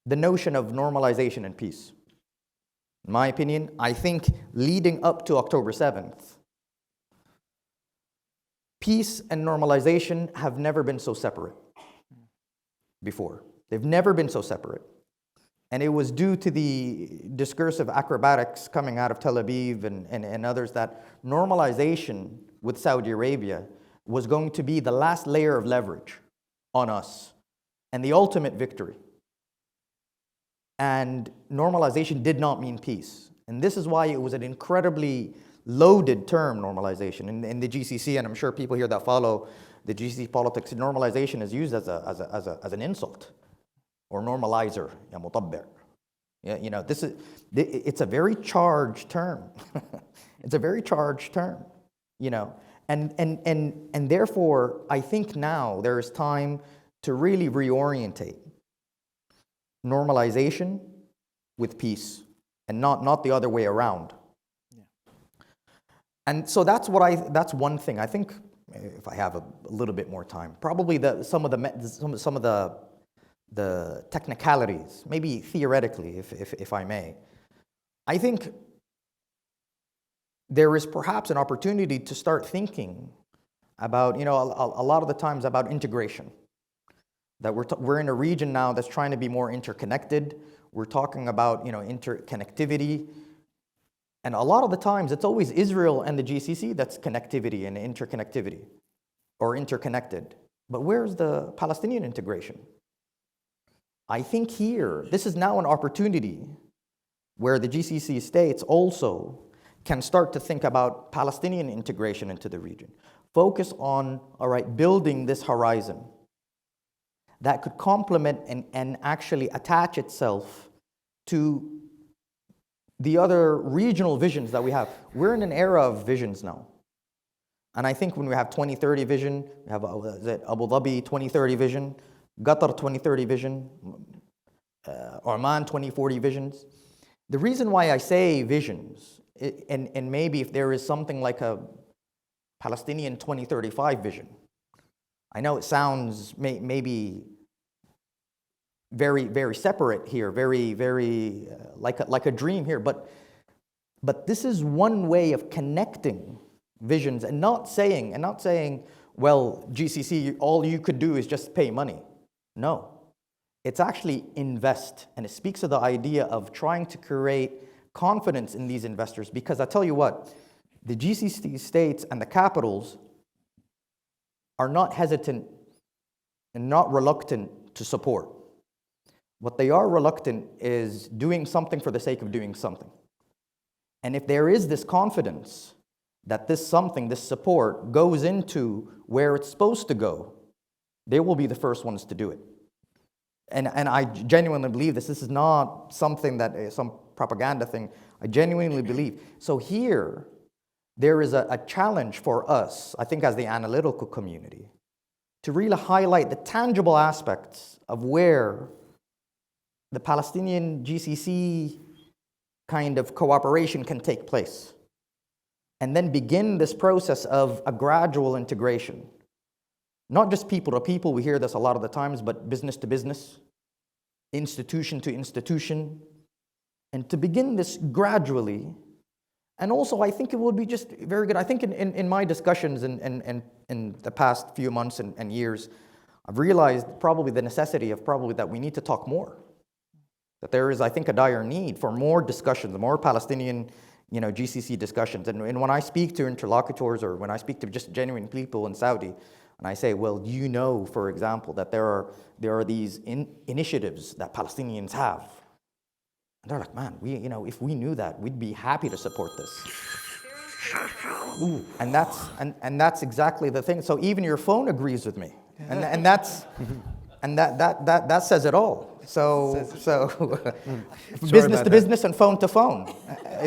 the notion of normalization and peace. In my opinion, I think leading up to October 7th, peace and normalization have never been so separate before. They've never been so separate. And it was due to the discursive acrobatics coming out of Tel Aviv and others that normalization with Saudi Arabia was going to be the last layer of leverage on us and the ultimate victory. And normalization did not mean peace. And this is why it was an incredibly loaded term, normalization. In the GCC, and I'm sure people here that follow the GCC politics, normalization is used as an insult, or normalizer, ya mutabber. It's a very charged term. It's a very charged term, and therefore I think now there is time to really reorientate normalization with peace, and not the other way around. And so that's one thing. I think if I have a little bit more time, probably some of the technicalities, maybe theoretically, if I may. I think there is perhaps an opportunity to start thinking about, a lot of the times about integration. That we're in a region now that's trying to be more interconnected. We're talking about, interconnectivity. And a lot of the times, it's always Israel and the GCC that's connectivity and interconnectivity, or interconnected. But where's the Palestinian integration? I think here, this is now an opportunity where the GCC states also can start to think about Palestinian integration into the region. Focus on, building this horizon that could complement and actually attach itself to the other regional visions that we have. We're in an era of visions now. And I think when we have 2030 vision, we have Abu Dhabi 2030 vision, Qatar 2030 vision, Oman 2040 visions. The reason why I say visions, and maybe if there is something like a Palestinian 2035 vision, I know it sounds maybe very, very separate here, very, very like a dream here, but this is one way of connecting visions and not saying, well, GCC, all you could do is just pay money. No, it's actually invest, and it speaks of the idea of trying to create confidence in these investors, because I tell you what, the GCC states and the capitals are not hesitant and not reluctant to support. What they are reluctant is doing something for the sake of doing something. And if there is this confidence that this support goes into where it's supposed to go, they will be the first ones to do it. And I genuinely believe this. This is not something that is some propaganda thing. I genuinely believe. So here, there is a challenge for us, I think, as the analytical community, to really highlight the tangible aspects of where the Palestinian GCC kind of cooperation can take place, and then begin this process of a gradual integration. Not just people to people, we hear this a lot of the times, but business to business, institution to institution, and to begin this gradually, And also, I think it would be just very good. I think in my discussions in the past few months and years, I've realized probably the necessity of probably that we need to talk more. That there is, I think, a dire need for more discussions, more Palestinian, GCC discussions. And when I speak to interlocutors or when I speak to just genuine people in Saudi, and I say, well, do you know, for example, that there are these initiatives that Palestinians have? And they're like, man, if we knew that, we'd be happy to support this. Ooh. And that's exactly the thing. So even your phone agrees with me, and that's that says it all. So business to business and phone to phone.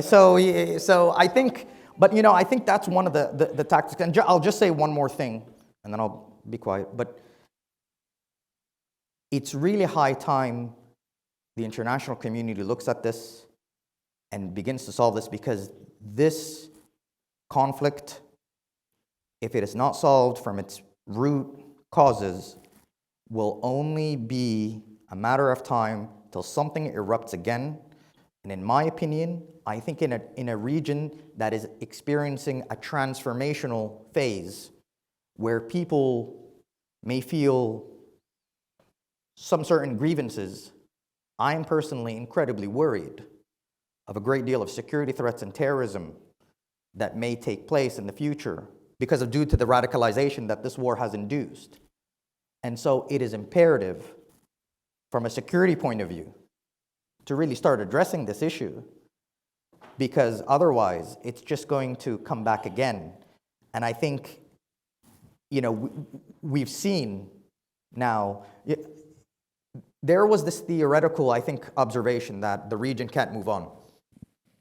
So I think, but I think that's one of the tactics. And I'll just say one more thing, and then I'll be quiet. But it's really high time the international community looks at this and begins to solve this, because this conflict, if it is not solved from its root causes, will only be a matter of time till something erupts again. And in my opinion, I think in a region that is experiencing a transformational phase where people may feel some certain grievances, I am personally incredibly worried of a great deal of security threats and terrorism that may take place in the future due to the radicalization that this war has induced. And so it is imperative from a security point of view to really start addressing this issue, because otherwise it's just going to come back again. And I think, we've seen now, there was this theoretical, I think, observation that the region can't move on.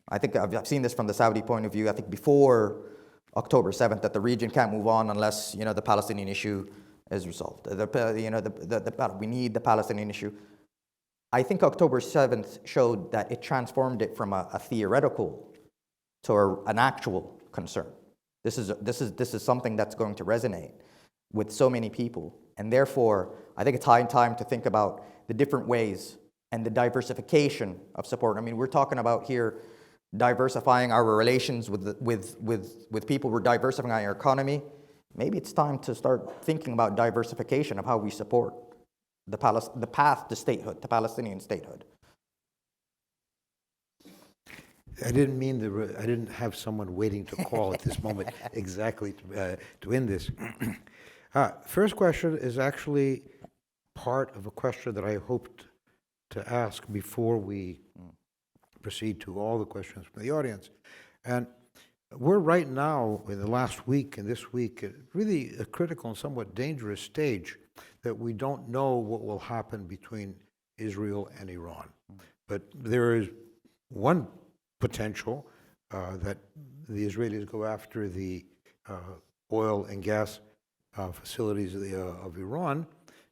I think I've seen this from the Saudi point of view, I think before October 7th, that the region can't move on unless, the Palestinian issue is resolved. We need the Palestinian issue. I think October 7th showed that it transformed it from a theoretical to an actual concern. This is something that's going to resonate with so many people. And therefore, I think it's high time to think about the different ways and the diversification of support. I mean, we're talking about here diversifying our relations with people. We're diversifying our economy. Maybe it's time to start thinking about diversification of how we support the path to statehood, to Palestinian statehood. I didn't mean I didn't have someone waiting to call at this moment exactly to end this. First question is actually part of a question that I hoped to ask before we proceed to all the questions from the audience. And we're right now, in the last week and this week, at really a critical and somewhat dangerous stage that we don't know what will happen between Israel and Iran. But there is one potential that the Israelis go after the oil and gas facilities of Iran.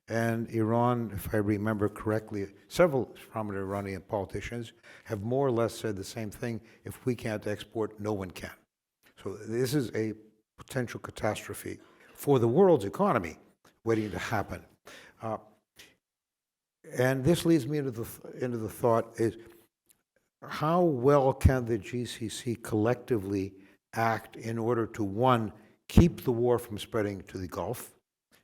And Iran, if I remember correctly, several prominent Iranian politicians have more or less said the same thing: if we can't export, no one can. So this is a potential catastrophe for the world's economy waiting to happen. And this leads me into the thought is, how well can the GCC collectively act in order to, one, keep the war from spreading to the Gulf,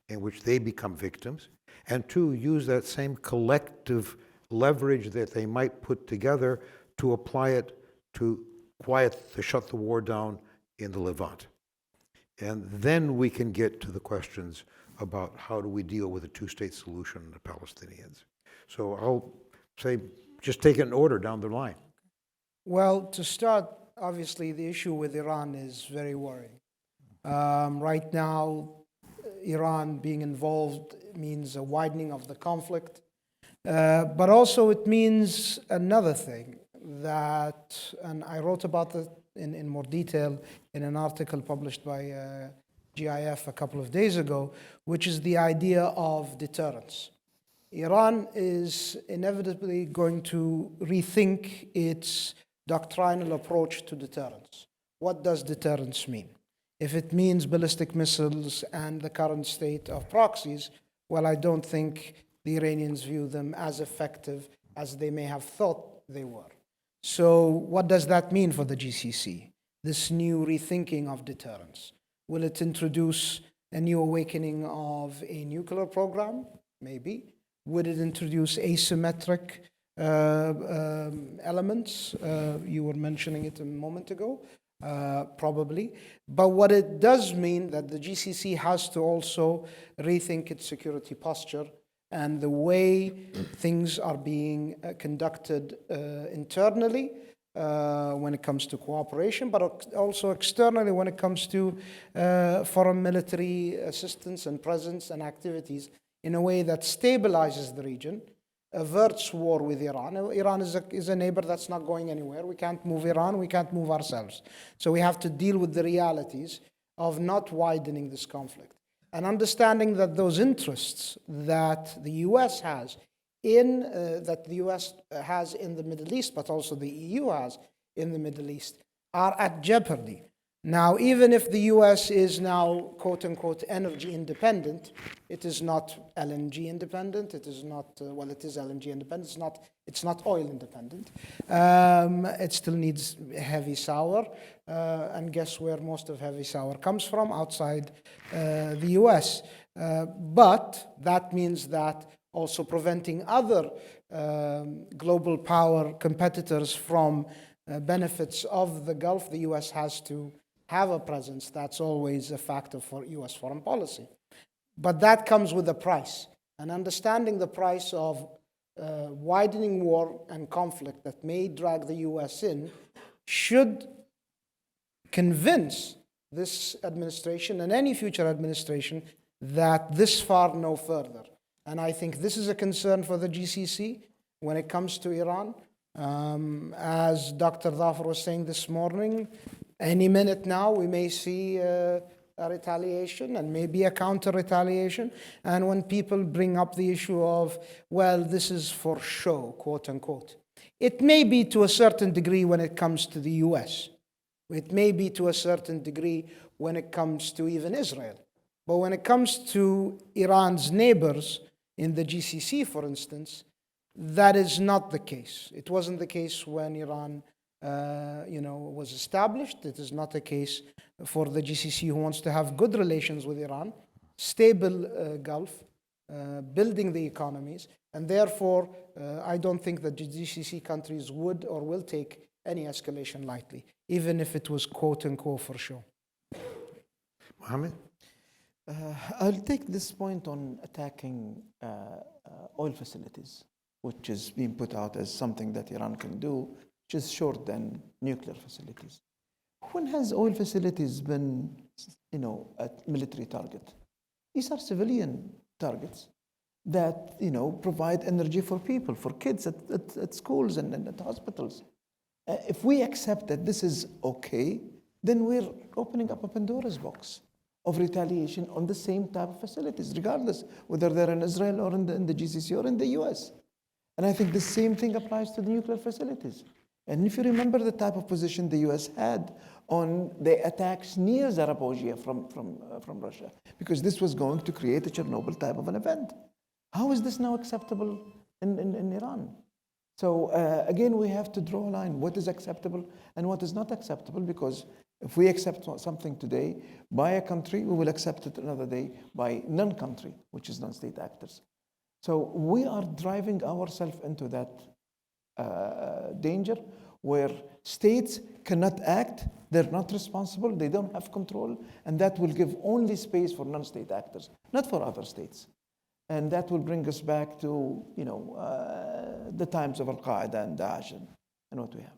in which they become victims, and two, use that same collective leverage that they might put together to apply it to shut the war down in the Levant. And then we can get to the questions about how do we deal with a two-state solution and the Palestinians. So I'll say, just take it in order down the line. Well, to start, obviously, the issue with Iran is very worrying. Right now, Iran being involved means a widening of the conflict, but also it means another thing that, and I wrote about that in more detail in an article published by GIF a couple of days ago, which is the idea of deterrence. Iran is inevitably going to rethink its doctrinal approach to deterrence. What does deterrence mean? If it means ballistic missiles and the current state of proxies, well, I don't think the Iranians view them as effective as they may have thought they were. So what does that mean for the GCC? this new rethinking of deterrence? Will it introduce a new awakening of a nuclear program? Maybe. Would it introduce asymmetric elements? You were mentioning it a moment ago. Probably. But what it does mean that the GCC has to also rethink its security posture and the way things are being conducted internally when it comes to cooperation, but also externally when it comes to foreign military assistance and presence and activities in a way that stabilizes the region, averts war with Iran. Iran is a neighbor that's not going anywhere. We can't move Iran, we can't move ourselves. So we have to deal with the realities of not widening this conflict. And understanding that those interests that the US has in the Middle East, but also the EU has in the Middle East, are at jeopardy. Now, even if the US is now, quote unquote, energy independent, it is not LNG independent, it is not, well, it is LNG independent, it's not oil independent. It still needs heavy sour, and guess where most of heavy sour comes from? Outside the US. But that means that also preventing other global power competitors from benefits of the Gulf, the US has to have a presence. That's always a factor for US foreign policy. But that comes with a price. And understanding the price of widening war and conflict that may drag the US in should convince this administration and any future administration that this far no further. And I think this is a concern for the GCC when it comes to Iran. As Dr. Dhafar was saying this morning, any minute now we may see a retaliation and maybe a counter-retaliation. And when people bring up the issue of, well, this is for show, quote unquote, it may be to a certain degree when it comes to the US. It may be to a certain degree when it comes to even Israel. But when it comes to Iran's neighbors in the GCC, for instance, that is not the case. It wasn't the case when Iran was established. It is not a case for the GCC who wants to have good relations with Iran, stable Gulf, building the economies, and therefore I don't think that the GCC countries would or will take any escalation lightly, even if it was quote unquote for sure. Mohammed? I'll take this point on attacking oil facilities, which is being put out as something that Iran can do, which is short than nuclear facilities. When has oil facilities been, a military target? These are civilian targets that, provide energy for people, for kids at schools and at hospitals. If we accept that this is okay, then we're opening up a Pandora's box of retaliation on the same type of facilities, regardless whether they're in Israel or in the GCC or in the US. And I think the same thing applies to the nuclear facilities. And if you remember the type of position the US had on the attacks near Zaporozhye from Russia, because this was going to create a Chernobyl type of an event. How is this now acceptable in Iran? So again, we have to draw a line, what is acceptable and what is not acceptable, because if we accept something today by a country, we will accept it another day by non-country, which is non-state actors. So we are driving ourselves into that danger where states cannot act, they're not responsible, they don't have control, and that will give only space for non-state actors, not for other states. And that will bring us back to, the times of Al-Qaeda and Daesh and what we have.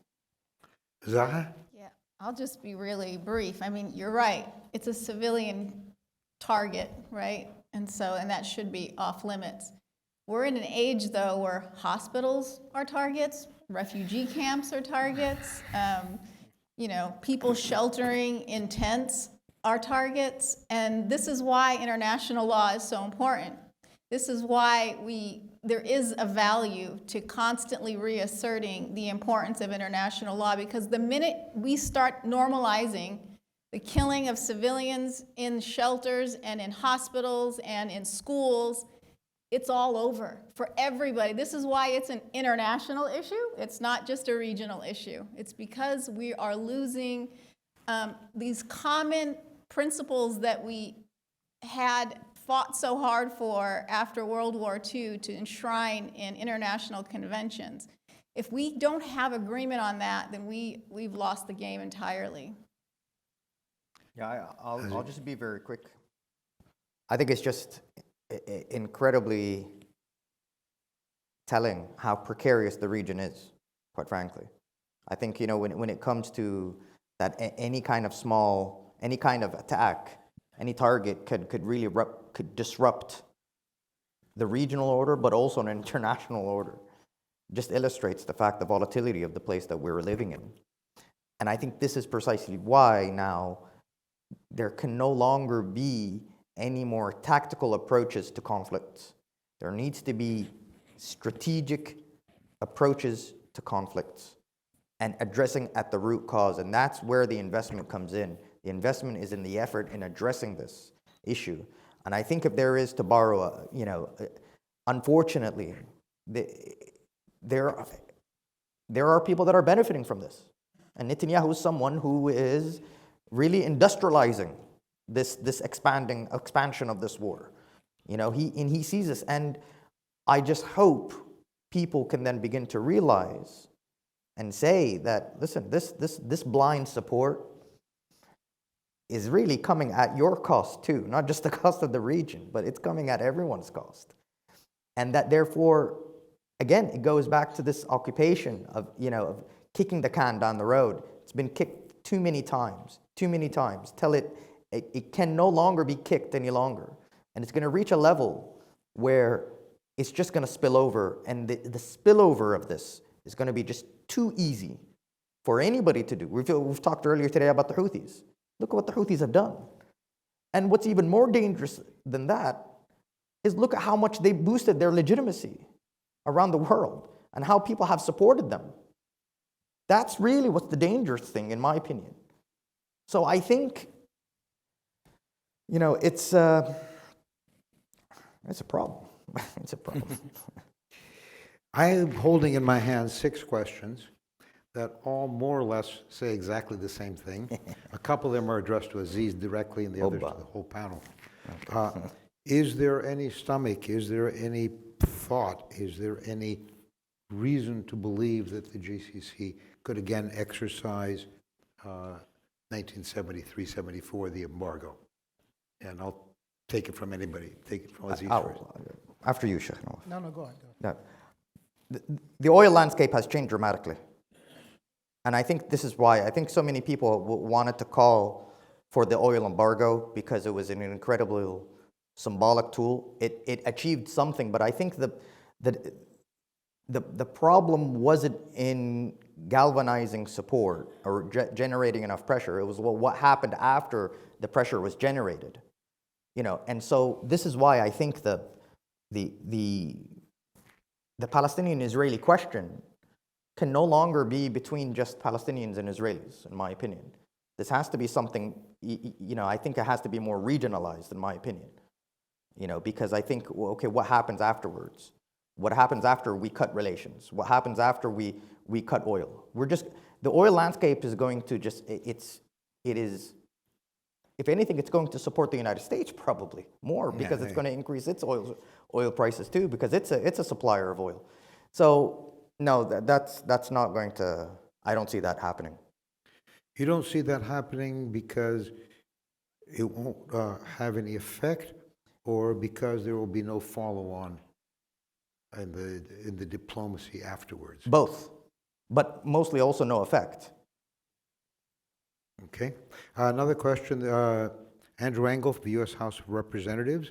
Zaha? Yeah, I'll just be really brief. I mean, you're right. It's a civilian target, right? And that should be off limits. We're in an age, though, where hospitals are targets, refugee camps are targets, people sheltering in tents are targets, and this is why international law is so important. This is why there is a value to constantly reasserting the importance of international law, because the minute we start normalizing the killing of civilians in shelters and in hospitals and in schools, it's all over for everybody. This is why it's an international issue. It's not just a regional issue. It's because we are losing these common principles that we had fought so hard for after World War II to enshrine in international conventions. If we don't have agreement on that, then we've lost the game entirely. Yeah, I'll just be very quick. I think it's just incredibly telling how precarious the region is, quite frankly. I think, when it comes to that, any kind of attack, any target could really disrupt the regional order, but also an international order. Just illustrates the fact, the volatility of the place that we're living in. And I think this is precisely why now there can no longer be any more tactical approaches to conflicts. There needs to be strategic approaches to conflicts and addressing at the root cause. And that's where the investment comes in. The investment is in the effort in addressing this issue. And I think if there is, to borrow, unfortunately, there are people that are benefiting from this. And Netanyahu is someone who is really industrializing this expansion of this war. He sees this, and I just hope people can then begin to realize and say that, listen, this blind support is really coming at your cost too, not just the cost of the region, but it's coming at everyone's cost. And that therefore, again, it goes back to this occupation of kicking the can down the road. It's been kicked too many times, till it can no longer be kicked any longer. And it's going to reach a level where it's just going to spill over. And the spillover of this is going to be just too easy for anybody to do. We've talked earlier today about the Houthis. Look at what the Houthis have done. And what's even more dangerous than that is look at how much they boosted their legitimacy around the world and how people have supported them. That's really what's the dangerous thing, in my opinion. So I think, it's a problem. It's a problem. I am holding in my hand 6 questions that all more or less say exactly the same thing. A couple of them are addressed to Aziz directly, and the others to the whole panel. Is there any stomach? Is there any thought? Is there any reason to believe that the GCC could again exercise 1973-74, the embargo? And I'll take it from anybody. Take it from Aziz first. After you, Sheikh Nawaf. No, go ahead. No. The oil landscape has changed dramatically. And I think this is why I think so many people wanted to call for the oil embargo, because it was an incredibly symbolic tool. It achieved something, but I think the problem wasn't in galvanizing support or generating enough pressure. It was what happened after the pressure was generated. And so this is why I think the Palestinian-Israeli question can no longer be between just Palestinians and Israelis, in my opinion. This has to be something, I think it has to be more regionalized, in my opinion. Because I think, okay, what happens afterwards? What happens after we cut relations? What happens after we cut oil? The oil landscape is going to if anything, it's going to support the United States probably more, because it's going to increase its oil prices too, because it's a supplier of oil. So no, that's not going to, I don't see that happening. You don't see that happening because it won't have any effect, or because there will be no follow-on in the diplomacy afterwards? Both, but mostly also no effect. Okay. Another question, Andrew Engel from the U.S. House of Representatives.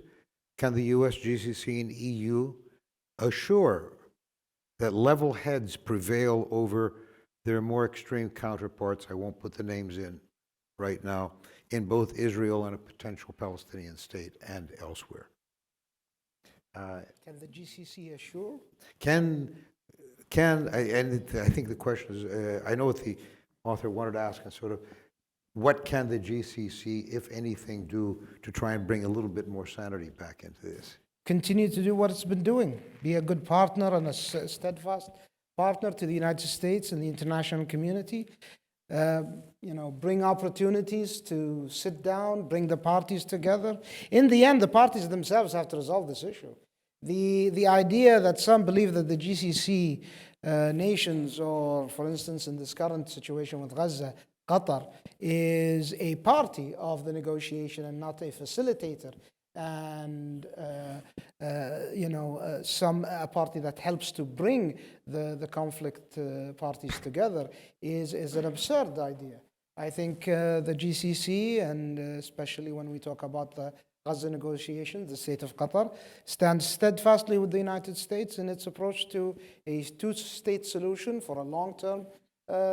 Can the U.S., GCC, and EU assure that level heads prevail over their more extreme counterparts, I won't put the names in right now, in both Israel and a potential Palestinian state and elsewhere? Can the GCC assure? And I think the question is, I know what the author wanted to ask, and sort of, what can the GCC, if anything, do to try and bring a little bit more sanity back into this? Continue to do what it's been doing. Be a good partner and a steadfast partner to the United States and the international community. bring opportunities to sit down, bring the parties together. In the end, the parties themselves have to resolve this issue. The idea that some believe that the GCC nations, or for instance in this current situation with Gaza, Qatar, is a party of the negotiation and not a facilitator, and a party that helps to bring the conflict parties together is an absurd idea. I think the GCC, and especially when we talk about the Gaza negotiations, the state of Qatar stands steadfastly with the United States in its approach to a two-state solution for a long-term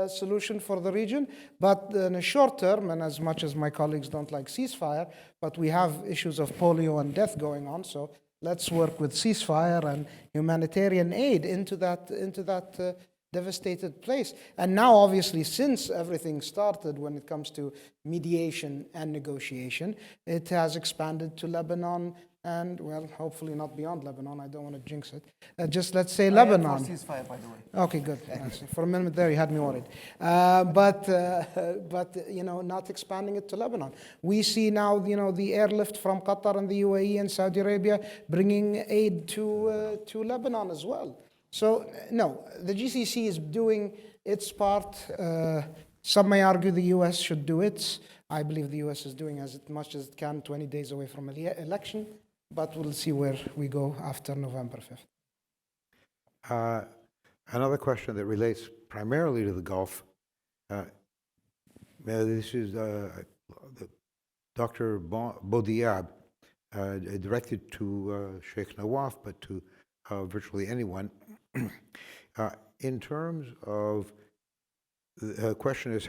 solution for the region. But in a short term, and as much as my colleagues don't like ceasefire, but we have issues of polio and death going on, so let's work with ceasefire and humanitarian aid into that devastated place. And now, obviously, since everything started when it comes to mediation and negotiation, it has expanded to Lebanon and, well, hopefully not beyond Lebanon. I don't want to jinx it. Just let's say Lebanon. Ceasefire, by the way. Okay, good. For a minute there, you had me worried. But not expanding it to Lebanon. We see now, the airlift from Qatar and the UAE and Saudi Arabia bringing aid to Lebanon as well. So, no, the GCC is doing its part. Some may argue the U.S. should do its. I believe the U.S. is doing as much as it can 20 days away from an election, but we'll see where we go after November 5th. Another question that relates primarily to the Gulf. This is Dr. Bodiab, directed to Sheikh Nawaf, but to virtually anyone. In terms of, the question is,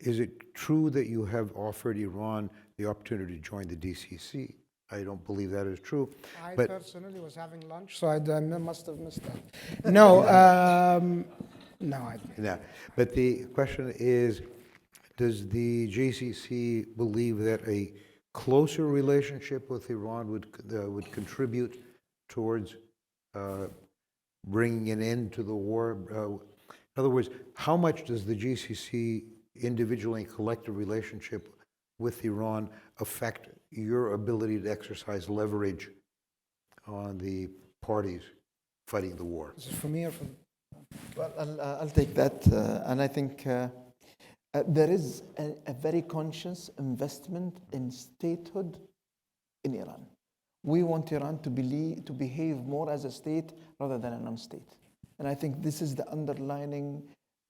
is it true that you have offered Iran the opportunity to join the DCC? I don't believe that is true. I personally was having lunch, so I must have missed that. No, no, I didn't. Yeah. But the question is, does the GCC believe that a closer relationship with Iran would contribute towards bringing an end to the war? In other words, how much does the GCC individual and collective relationship with Iran affect your ability to exercise leverage on the parties fighting the war? Is it for me or for? Well, I'll take that. And I think there is a very conscious investment in statehood in Iran. We want Iran to behave more as a state rather than a non-state. And I think this is the underlining,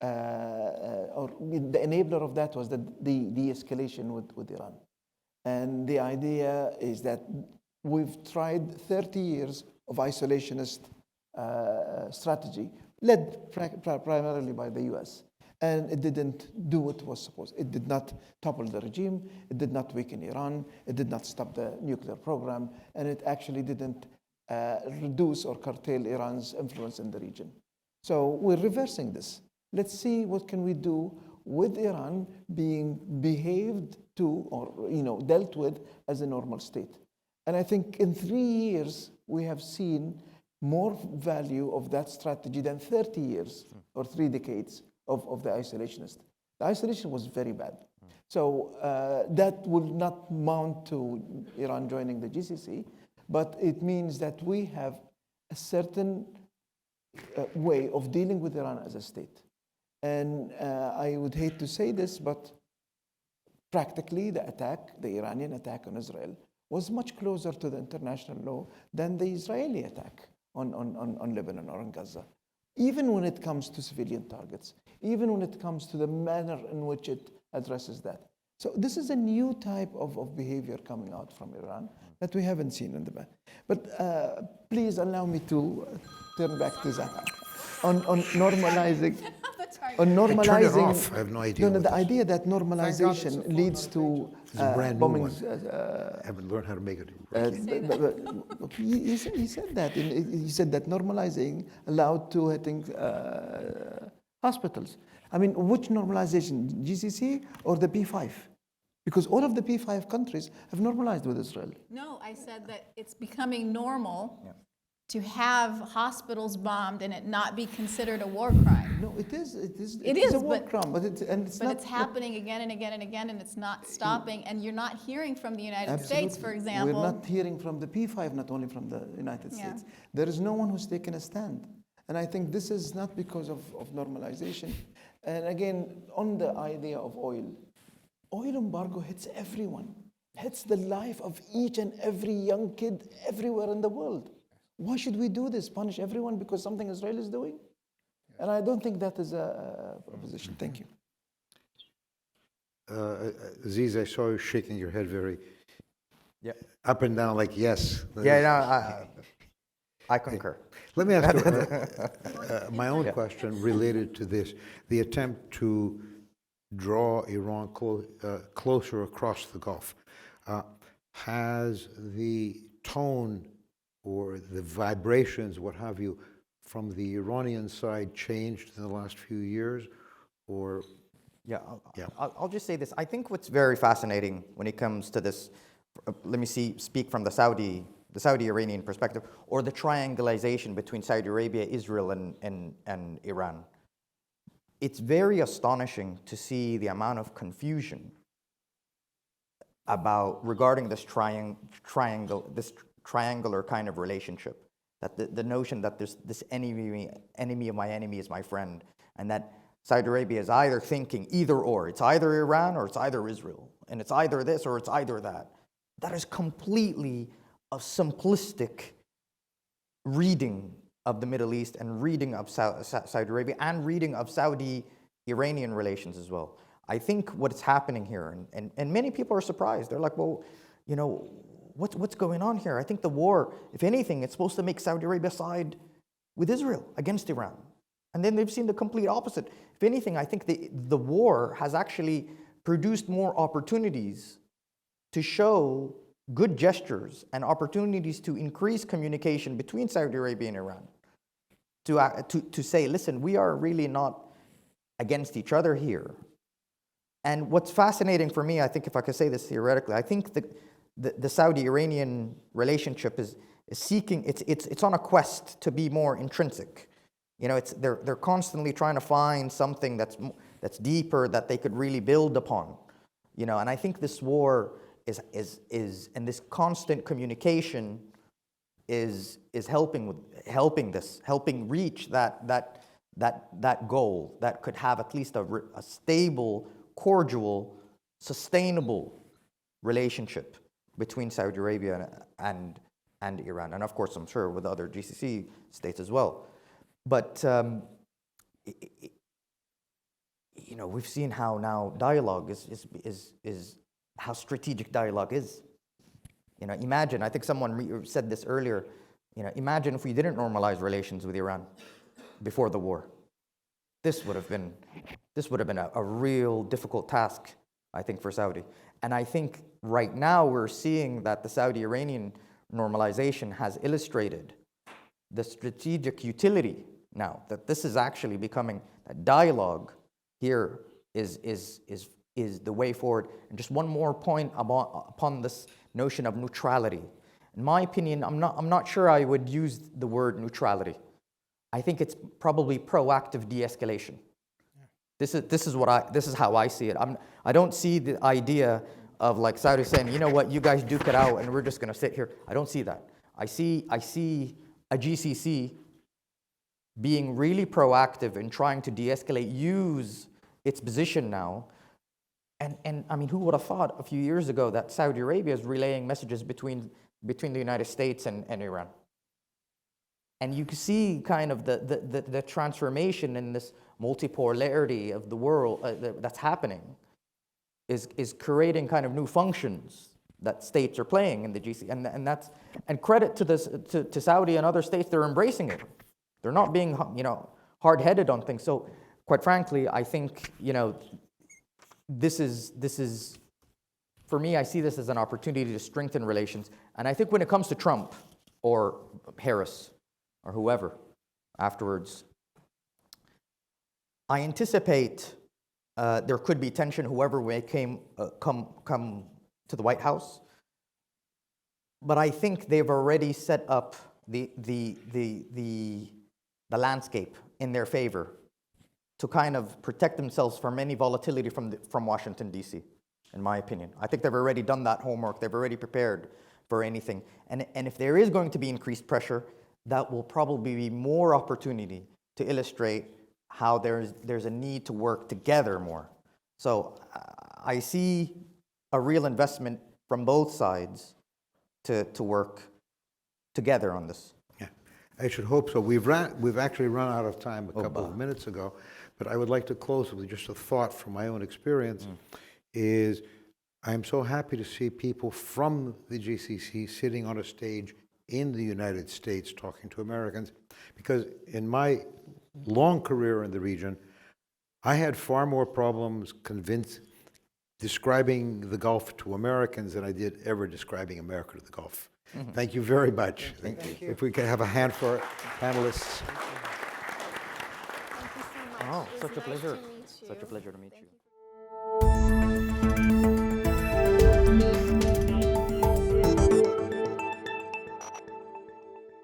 or the enabler of that was the de-escalation with Iran. And the idea is that we've tried 30 years of isolationist strategy, led primarily by the US. And it didn't do what it was supposed. It did not topple the regime. It did not weaken Iran. It did not stop the nuclear program. And it actually didn't reduce or curtail Iran's influence in the region. So we're reversing this. Let's see what can we do with Iran being behaved to or dealt with as a normal state. And I think in 3 years, we have seen more value of that strategy than 30 years or 3 decades of the isolationist. The isolation was very bad. So that will not mount to Iran joining the GCC, but it means that we have a certain way of dealing with Iran as a state. And I would hate to say this, but practically the Iranian attack on Israel was much closer to the international law than the Israeli attack on Lebanon or on Gaza. Even when it comes to civilian targets, even when it comes to the manner in which it addresses that. So this is a new type of behavior coming out from Iran that we haven't seen in the past. But please allow me to turn back to Zaha on normalizing. On normalizing, turn it off. I have no idea. The idea that normalization leads to bombings. I haven't learned how to make it. He said that. He said that normalizing allowed to hitting hospitals. I mean, which normalization, GCC or the P5? Because all of the P5 countries have normalized with Israel. No, I said that it's becoming normal to have hospitals bombed and it not be considered a war crime. No, it is. It is. It is is, a war but- crime, but it's But not. it's happening again and again and again, and it's not stopping, and you're not hearing from the United States, for example. We're not hearing from the P5, not only from the United Yeah. States. There is no one who's taken a stand. And I think this is not because of normalization. And again, on the idea of oil embargo hits everyone, hits the life of each and every young kid everywhere in the world. Why should we do this? Punish everyone because something Israel is doing? And I don't think that is a position. Thank you. Aziz, I saw you shaking your head very Yeah. up and down, like yes. Yeah, no, I concur. Let me ask you my own question related to this: the attempt to draw Iran closer across the Gulf. Has the tone or the vibrations, what have you, from the Iranian side changed in the last few years, or? Yeah, Yeah. I'll just say this. I think what's very fascinating when it comes to this, let me speak from the Saudi-Iranian perspective, or the triangulation between Saudi Arabia, Israel, and Iran. It's very astonishing to see the amount of confusion regarding this triangular kind of relationship. That the notion that there's this enemy of my enemy is my friend, and that Saudi Arabia is either thinking either or. It's either Iran or it's either Israel. And it's either this or it's either that. That is completely a simplistic reading of the Middle East and reading of Saudi Arabia and reading of Saudi-Iranian relations as well. I think what's happening here, and many people are surprised. They're like, well, you know, what's going on here? I think the war, if anything, it's supposed to make Saudi Arabia side with Israel against Iran. And then they've seen the complete opposite. If anything, I think the war has actually produced more opportunities to show good gestures and opportunities to increase communication between Saudi Arabia and Iran. To say, listen, we are really not against each other here. And what's fascinating for me, I think if I could say this theoretically, I think the Saudi-Iranian relationship is seeking, it's on a quest to be more intrinsic. You know, they're constantly trying to find something that's deeper that they could really build upon. You know, and I think this war is and this constant communication is helping reach that goal that could have at least a stable, cordial, sustainable relationship between Saudi Arabia and Iran, and of course, I'm sure with other GCC states as well. But you know, we've seen how now dialogue is how strategic dialogue is. You know, imagine, I think someone said this earlier, you know, imagine if we didn't normalize relations with Iran before the war. This would have been a real difficult task, I think, for Saudi. And I think right now we're seeing that the Saudi-Iranian normalization has illustrated the strategic utility now, that this is actually becoming a dialogue here is the way forward. And just one more point upon this notion of neutrality. In my opinion, I'm not sure I would use the word neutrality. I think it's probably proactive de-escalation. This is how I see it. I don't see the idea of like Saudi saying, you know what, you guys duke it out and we're just going to sit here. I don't see that. I see a GCC being really proactive in trying to de-escalate, use its position now. And I mean, who would have thought a few years ago that Saudi Arabia is relaying messages between the United States and Iran? And you can see kind of the transformation in this multipolarity of the world that's happening is creating kind of new functions that states are playing in the GCC, and credit to this to Saudi and other states, they're embracing it. They're not being, you know, hard-headed on things. So, quite frankly, I think, you know, this is for me, I see this as an opportunity to strengthen relations. And I think when it comes to Trump or Harris or whoever afterwards, I anticipate there could be tension, whoever may come to the White House. But I think they've already set up the landscape in their favor to kind of protect themselves from any volatility from Washington, D.C., in my opinion. I think they've already done that homework. They've already prepared for anything. And if there is going to be increased pressure, that will probably be more opportunity to illustrate how there's a need to work together more. So I see a real investment from both sides to work together on this. Yeah, I should hope so. We've actually run out of time a couple of minutes ago, but I would like to close with just a thought from my own experience. Is I'm so happy to see people from the GCC sitting on a stage in the United States talking to Americans, because in my long career in the region, I had far more problems describing the Gulf to Americans than I did ever describing America to the Gulf. Thank you very much. Thank you. If we could have a hand for our panelists. Thank you so much. Oh, It was such a nice pleasure. to meet you. Such a pleasure to meet you.